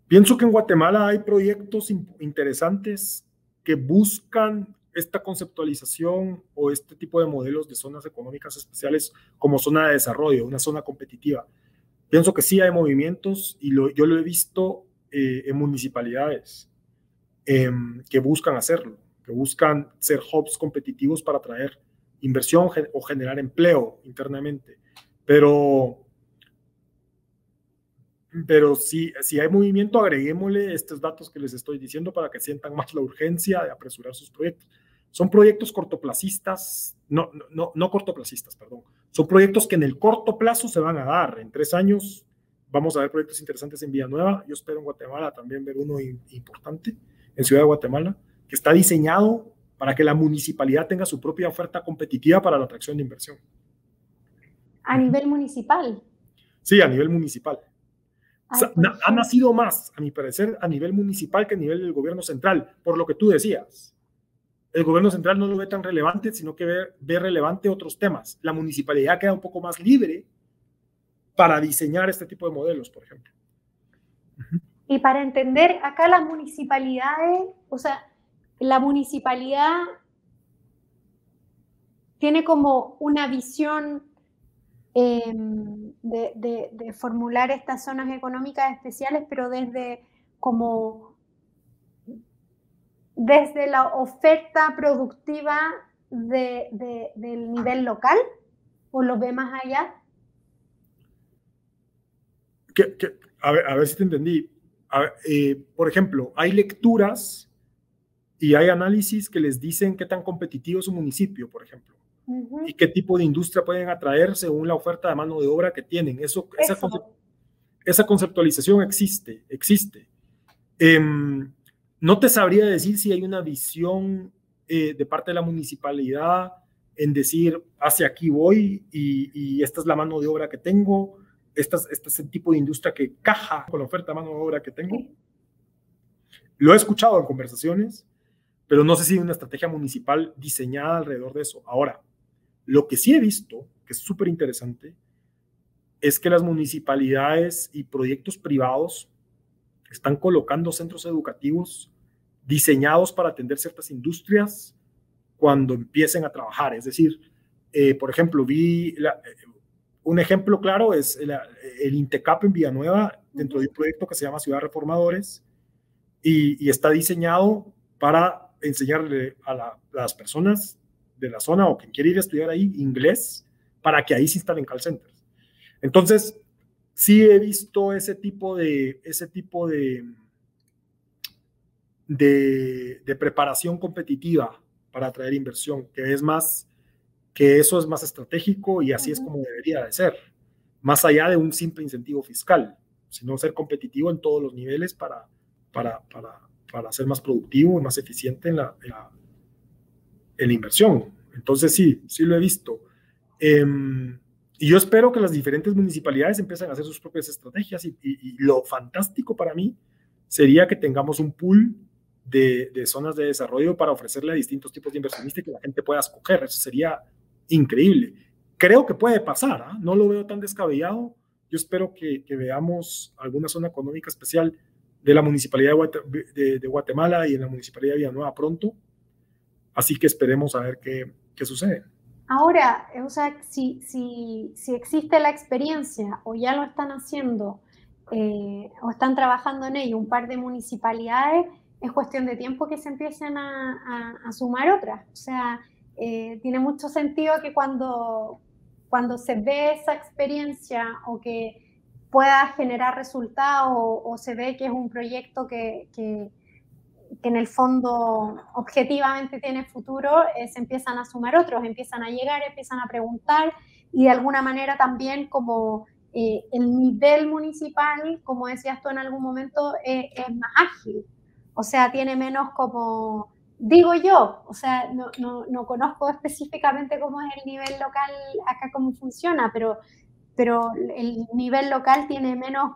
Pienso que en Guatemala hay proyectos interesantes que buscan esta conceptualización o este tipo de modelos de zonas económicas especiales como zona de desarrollo, una zona competitiva. Pienso que sí hay movimientos y yo lo he visto en municipalidades que buscan hacerlo, que buscan ser hubs competitivos para atraer inversión o generar empleo internamente. Pero Pero si hay movimiento, agreguémosle estos datos que les estoy diciendo para que sientan más la urgencia de apresurar sus proyectos. Son proyectos cortoplacistas, no cortoplacistas, perdón. Son proyectos que en el corto plazo se van a dar. En 3 años vamos a ver proyectos interesantes en Villanueva. Yo espero en Guatemala también ver uno importante, en Ciudad de Guatemala, que está diseñado para que la municipalidad tenga su propia oferta competitiva para la atracción de inversión. ¿A nivel municipal? Sí, a nivel municipal. Ha nacido más, a mi parecer, a nivel municipal que a nivel del gobierno central, por lo que tú decías. El gobierno central no lo ve tan relevante, sino que ve relevante otros temas. La municipalidad queda un poco más libre para diseñar este tipo de modelos, por ejemplo. Y para entender, acá las municipalidades, o sea, la municipalidad tiene como una visión de formular estas zonas económicas especiales, pero desde la oferta productiva del nivel local, ¿o lo ve más allá? A ver si te entendí. Por ejemplo, hay lecturas y hay análisis que les dicen qué tan competitivo es un municipio, por ejemplo, y qué tipo de industria pueden atraer según la oferta de mano de obra que tienen. Esa conceptualización existe. No te sabría decir si hay una visión de parte de la municipalidad en decir, hacia aquí voy y esta es la mano de obra que tengo, este es el tipo de industria que caja con la oferta de mano de obra que tengo. Lo he escuchado en conversaciones, pero no sé si hay una estrategia municipal diseñada alrededor de eso. Ahora, lo que sí he visto, que es súper interesante, es que las municipalidades y proyectos privados están colocando centros educativos diseñados para atender ciertas industrias cuando empiecen a trabajar. Es decir, por ejemplo, un ejemplo claro es el INTECAP en Villanueva, dentro de un proyecto que se llama Ciudad Reformadores, y está diseñado para enseñarle a las personas de la zona o quien quiere ir a estudiar ahí inglés para que ahí se instalen call centers. Entonces, sí he visto ese tipo de preparación competitiva para atraer inversión, que eso es más estratégico y así es como debería de ser, más allá de un simple incentivo fiscal, sino ser competitivo en todos los niveles para ser más productivo y más eficiente en la inversión. Entonces sí lo he visto. Y yo espero que las diferentes municipalidades empiecen a hacer sus propias estrategias y lo fantástico para mí sería que tengamos un pool de zonas de desarrollo para ofrecerle a distintos tipos de inversionistas y que la gente pueda escoger. Eso sería increíble. Creo que puede pasar, ¿eh? No lo veo tan descabellado. Yo espero que veamos alguna zona económica especial de la Municipalidad de Guatemala y en la Municipalidad de Villanueva pronto. Así que esperemos a ver qué sucede. Ahora, o sea, si existe la experiencia o ya lo están haciendo o están trabajando en ello un par de municipalidades, es cuestión de tiempo que se empiecen a sumar otras. O sea, tiene mucho sentido que cuando se ve esa experiencia o que pueda generar resultados o se ve que es un proyecto que en el fondo objetivamente tiene futuro, se empiezan a sumar otros, empiezan a llegar, empiezan a preguntar y de alguna manera también como el nivel municipal, como decías tú en algún momento, es más ágil, o sea, tiene menos como, digo yo, o sea, no conozco específicamente cómo es el nivel local acá, cómo funciona, pero el nivel local tiene menos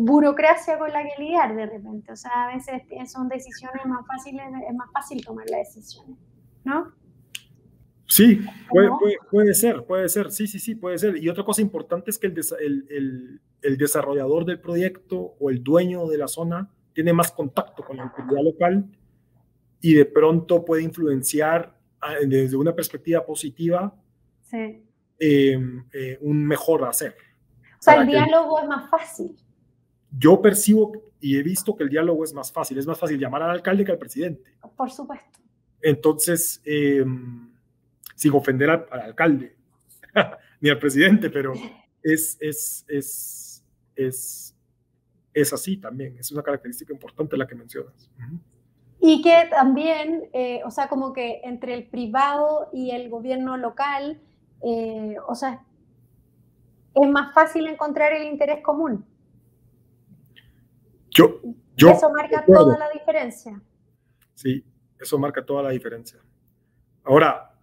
burocracia con la que lidiar de repente, o sea, a veces son decisiones más fáciles, es más fácil tomar las decisiones, ¿no? Sí, puede ser, sí, puede ser. Y otra cosa importante es que el desarrollador del proyecto o el dueño de la zona tiene más contacto con la autoridad local y de pronto puede influenciar desde una perspectiva positiva un mejor hacer. O sea, el diálogo es más fácil. Yo percibo y he visto que el diálogo es más fácil llamar al alcalde que al presidente. Por supuesto. Entonces, sin ofender al alcalde ni al presidente, pero es es así también. Es una característica importante la que mencionas. Y que también, o sea, como que entre el privado y el gobierno local, o sea, es más fácil encontrar el interés común. Eso marca toda la diferencia. Sí, eso marca toda la diferencia. Ahora,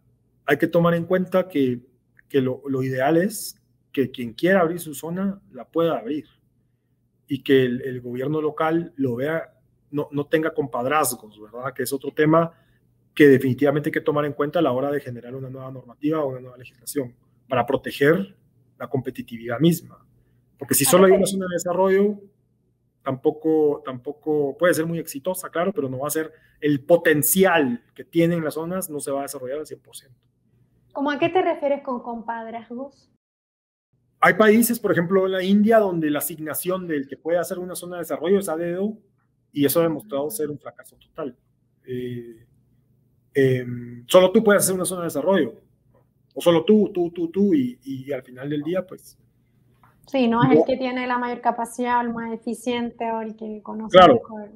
hay que tomar en cuenta que lo ideal es que quien quiera abrir su zona la pueda abrir y que el gobierno local lo vea, no tenga compadrazgos, ¿verdad? Que es otro tema que definitivamente hay que tomar en cuenta a la hora de generar una nueva normativa o una nueva legislación para proteger la competitividad misma. Porque si solo hay una zona de desarrollo, tampoco puede ser muy exitosa, claro, pero no va a ser el potencial que tienen las zonas, no se va a desarrollar al 100%. ¿Cómo a qué te refieres con compadrazgos? Hay países, por ejemplo, en la India, donde la asignación del que puede hacer una zona de desarrollo es a dedo, y eso ha demostrado ser un fracaso total. Solo tú puedes hacer una zona de desarrollo, o solo tú, y al final del día, pues... Sí, no es el que tiene la mayor capacidad, o el más eficiente, o el que conoce claro, mejor.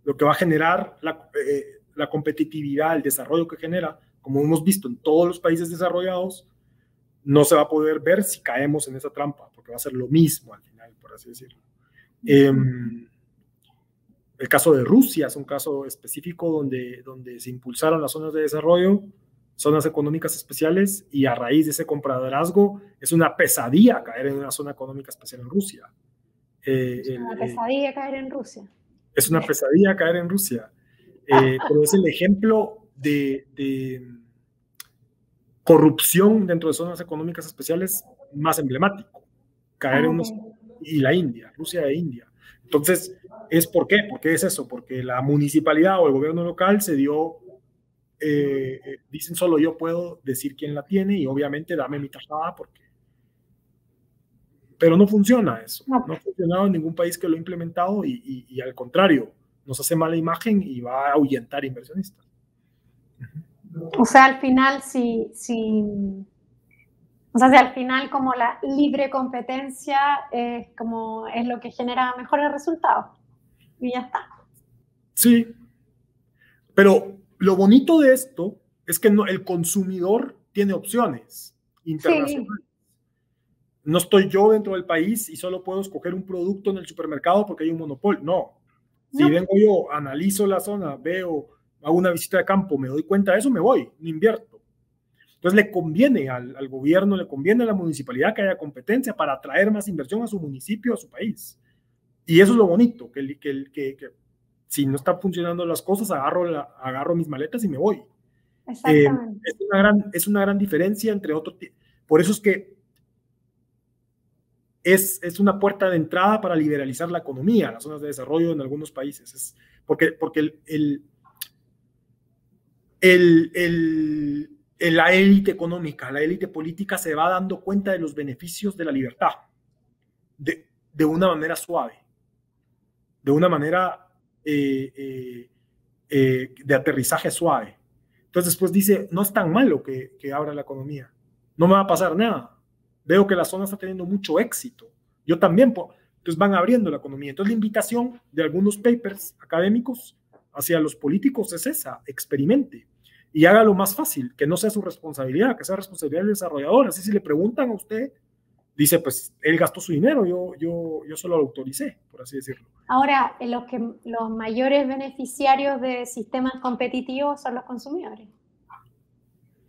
Lo que va a generar la competitividad, el desarrollo que genera, como hemos visto en todos los países desarrollados, no se va a poder ver si caemos en esa trampa, porque va a ser lo mismo al final, por así decirlo. El caso de Rusia es un caso específico donde se impulsaron las zonas de desarrollo, zonas económicas especiales, y a raíz de ese compadrazgo es una pesadilla caer en una zona económica especial en Rusia. Es una pesadilla caer en Rusia. Es una pesadilla caer en Rusia. Pero es el ejemplo de corrupción dentro de zonas económicas especiales más emblemático. Caer en y la India, Rusia e India. Entonces, ¿por qué? ¿Por qué es eso? Porque la municipalidad o el gobierno local se dio, dicen solo yo puedo decir quién la tiene y obviamente dame mi tajada pero no funciona eso. No ha funcionado en ningún país que lo ha implementado y al contrario, nos hace mala imagen y va a ahuyentar inversionistas. O sea, al final, al final como la libre competencia es lo que genera mejores resultados. Y ya está. Sí, pero lo bonito de esto es que el consumidor tiene opciones internacionales. Sí. No estoy yo dentro del país y solo puedo escoger un producto en el supermercado porque hay un monopolio. No. Si vengo yo, analizo la zona, veo, hago una visita de campo, me doy cuenta de eso, me voy, no invierto. Entonces le conviene al gobierno, le conviene a la municipalidad que haya competencia para atraer más inversión a su municipio, a su país. Y eso es lo bonito, que si no están funcionando las cosas, agarro mis maletas y me voy. Exactamente. Es una gran diferencia entre otros. Por eso es que es una puerta de entrada para liberalizar la economía, las zonas de desarrollo en algunos países. Porque la élite económica, la élite política se va dando cuenta de los beneficios de la libertad de una manera suave, de una manera de aterrizaje suave. Entonces después dice, no es tan malo que abra la economía, no me va a pasar nada. Veo que la zona está teniendo mucho éxito. Yo también, entonces van abriendo la economía. Entonces la invitación de algunos papers académicos hacia los políticos es esa, experimente y hágalo más fácil, que no sea su responsabilidad, que sea responsabilidad del desarrollador. Así si le preguntan a usted, dice, pues él gastó su dinero, yo solo lo autoricé, por así decirlo. Ahora, los mayores beneficiarios de sistemas competitivos son los consumidores.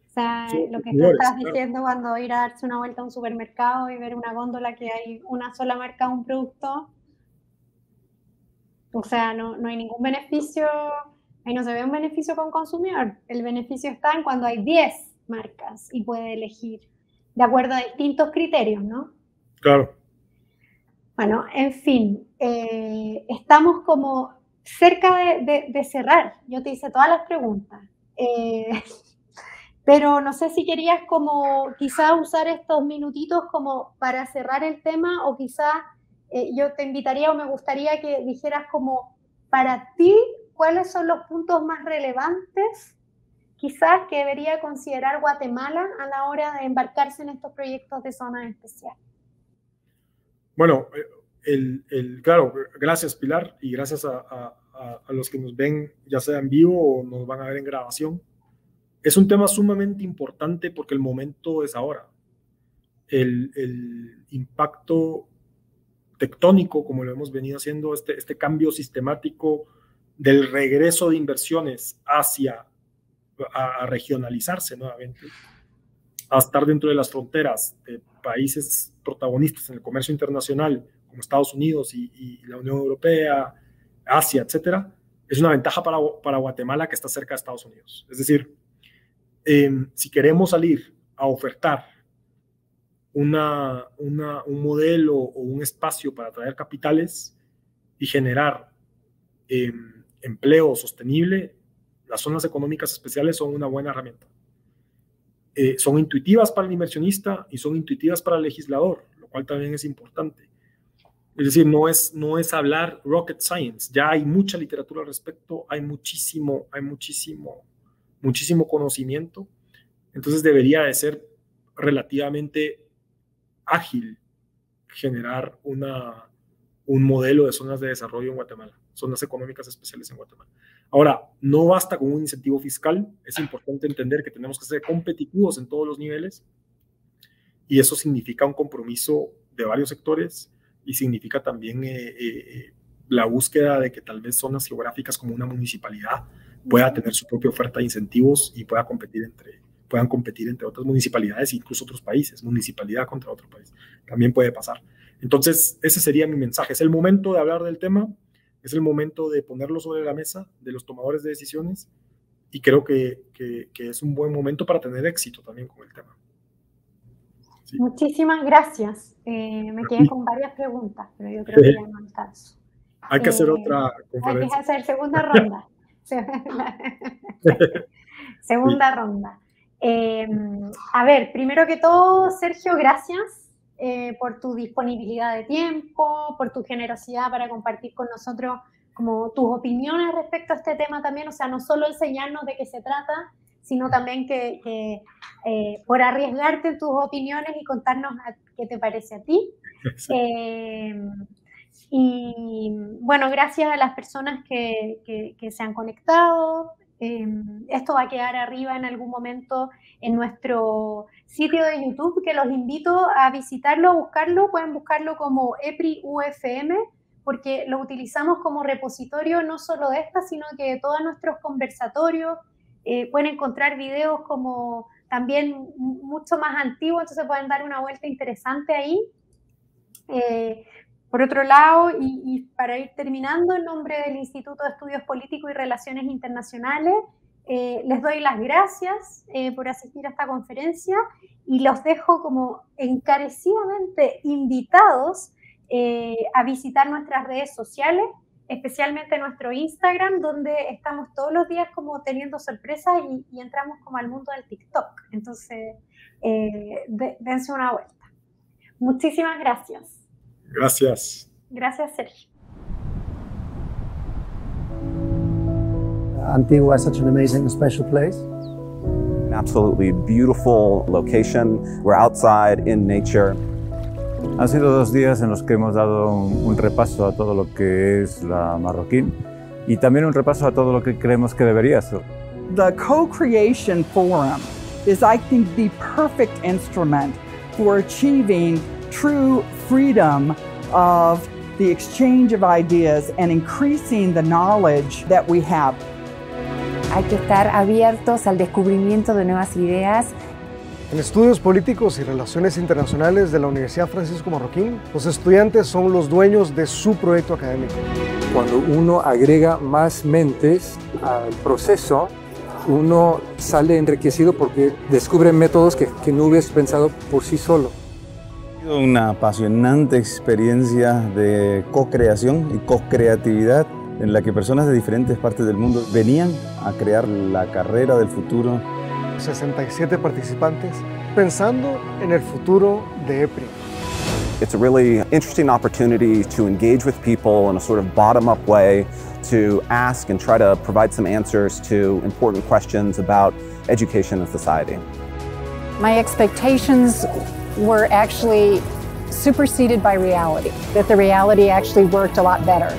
O sea, sí, lo que tú estás diciendo cuando ir a darse una vuelta a un supermercado y ver una góndola que hay una sola marca, un producto, o sea, no hay ningún beneficio, ahí no se ve un beneficio con consumidor. El beneficio está en cuando hay 10 marcas y puede elegir de acuerdo a distintos criterios, ¿no? Claro. Bueno, en fin, estamos como cerca de cerrar. Yo te hice todas las preguntas. Pero no sé si querías como quizás usar estos minutitos como para cerrar el tema o quizás yo te invitaría o me gustaría que dijeras como para ti cuáles son los puntos más relevantes quizás que debería considerar Guatemala a la hora de embarcarse en estos proyectos de zonas especiales. Bueno, claro, gracias Pilar, y gracias a los que nos ven, ya sea en vivo o nos van a ver en grabación. Es un tema sumamente importante porque el momento es ahora. El impacto tectónico, como lo hemos venido haciendo, este cambio sistemático del regreso de inversiones hacia a regionalizarse nuevamente, a estar dentro de las fronteras de países protagonistas en el comercio internacional, como Estados Unidos y la Unión Europea, Asia, etcétera, es una ventaja para Guatemala, que está cerca de Estados Unidos. Es decir, si queremos salir a ofertar un modelo o un espacio para atraer capitales y generar empleo sostenible, las zonas económicas especiales son una buena herramienta. Son intuitivas para el inversionista y son intuitivas para el legislador, lo cual también es importante. Es decir, no es hablar rocket science, ya hay mucha literatura al respecto, hay muchísimo conocimiento, entonces debería de ser relativamente ágil generar un modelo de zonas de desarrollo en Guatemala, zonas económicas especiales en Guatemala. Ahora, no basta con un incentivo fiscal, es importante entender que tenemos que ser competitivos en todos los niveles, y eso significa un compromiso de varios sectores, y significa también la búsqueda de que tal vez zonas geográficas como una municipalidad pueda tener su propia oferta de incentivos y puedan competir entre otras municipalidades e incluso otros países, municipalidad contra otro país. También puede pasar. Entonces, ese sería mi mensaje. Es el momento de hablar del tema, es el momento de ponerlo sobre la mesa de los tomadores de decisiones, y creo que es un buen momento para tener éxito también con el tema. Sí. Muchísimas gracias. Me quedé con varias preguntas, pero yo creo que ya no alcanzo. Hay que hacer otra conferencia. Hay que hacer segunda ronda. Segunda ronda. A ver, primero que todo, Sergio, gracias por tu disponibilidad de tiempo, por tu generosidad para compartir con nosotros como tus opiniones respecto a este tema también, o sea, no solo enseñarnos de qué se trata, sino también que por arriesgarte en tus opiniones y contarnos qué te parece a ti. Sí. Y bueno, gracias a las personas que se han conectado. Esto va a quedar arriba en algún momento en nuestro sitio de YouTube, que los invito a visitarlo, a buscarlo. Pueden buscarlo como EPRI UFM, porque lo utilizamos como repositorio no solo de esta, sino que de todos nuestros conversatorios. Pueden encontrar videos como también mucho más antiguos, entonces pueden dar una vuelta interesante ahí. Por otro lado, y para ir terminando, en nombre del Instituto de Estudios Políticos y Relaciones Internacionales, les doy las gracias por asistir a esta conferencia, y los dejo como encarecidamente invitados a visitar nuestras redes sociales, especialmente nuestro Instagram, donde estamos todos los días como teniendo sorpresas y entramos como al mundo del TikTok. Entonces, dense una vuelta. Muchísimas gracias. Gracias. Gracias, Sergio. Antigua is such an amazing, special place. An absolutely beautiful location. We're outside in nature. Han sido 2 días en los que hemos dado un repaso a todo lo que es la Marroquín, y también un repaso a todo lo que creemos que debería ser. The Co-Creation Forum is, I think, the perfect instrument for achieving true freedom of the exchange of ideas and increasing the knowledge that we have. Hay que estar abiertos al descubrimiento de nuevas ideas. En Estudios Políticos y Relaciones Internacionales de la Universidad Francisco Marroquín, los estudiantes son los dueños de su proyecto académico. Cuando uno agrega más mentes al proceso, uno sale enriquecido porque descubre métodos que no hubieras pensado por sí solo. Ha sido una apasionante experiencia de co-creación y co-creatividad en la que personas de diferentes partes del mundo venían a crear la carrera del futuro. 67 participantes pensando en el futuro de EPRI. It's a really interesting opportunity to engage with people in a sort of bottom-up way, to ask and try to provide some answers to important questions about education and society. My expectations were actually superseded by reality, that the reality actually worked a lot better.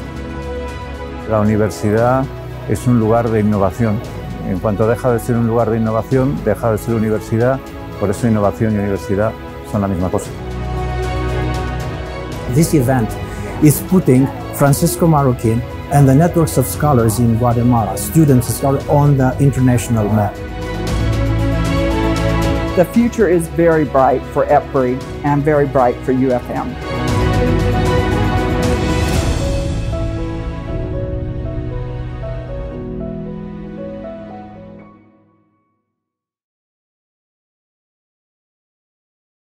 La universidad es un lugar de innovación. En cuanto deja de ser un lugar de innovación, deja de ser universidad. Por eso innovación y universidad son la misma cosa. This event is putting Francisco Marroquín and the networks of scholars in Guatemala, students and scholars, on the international map. The future is very bright for EPRI and very bright for UFM.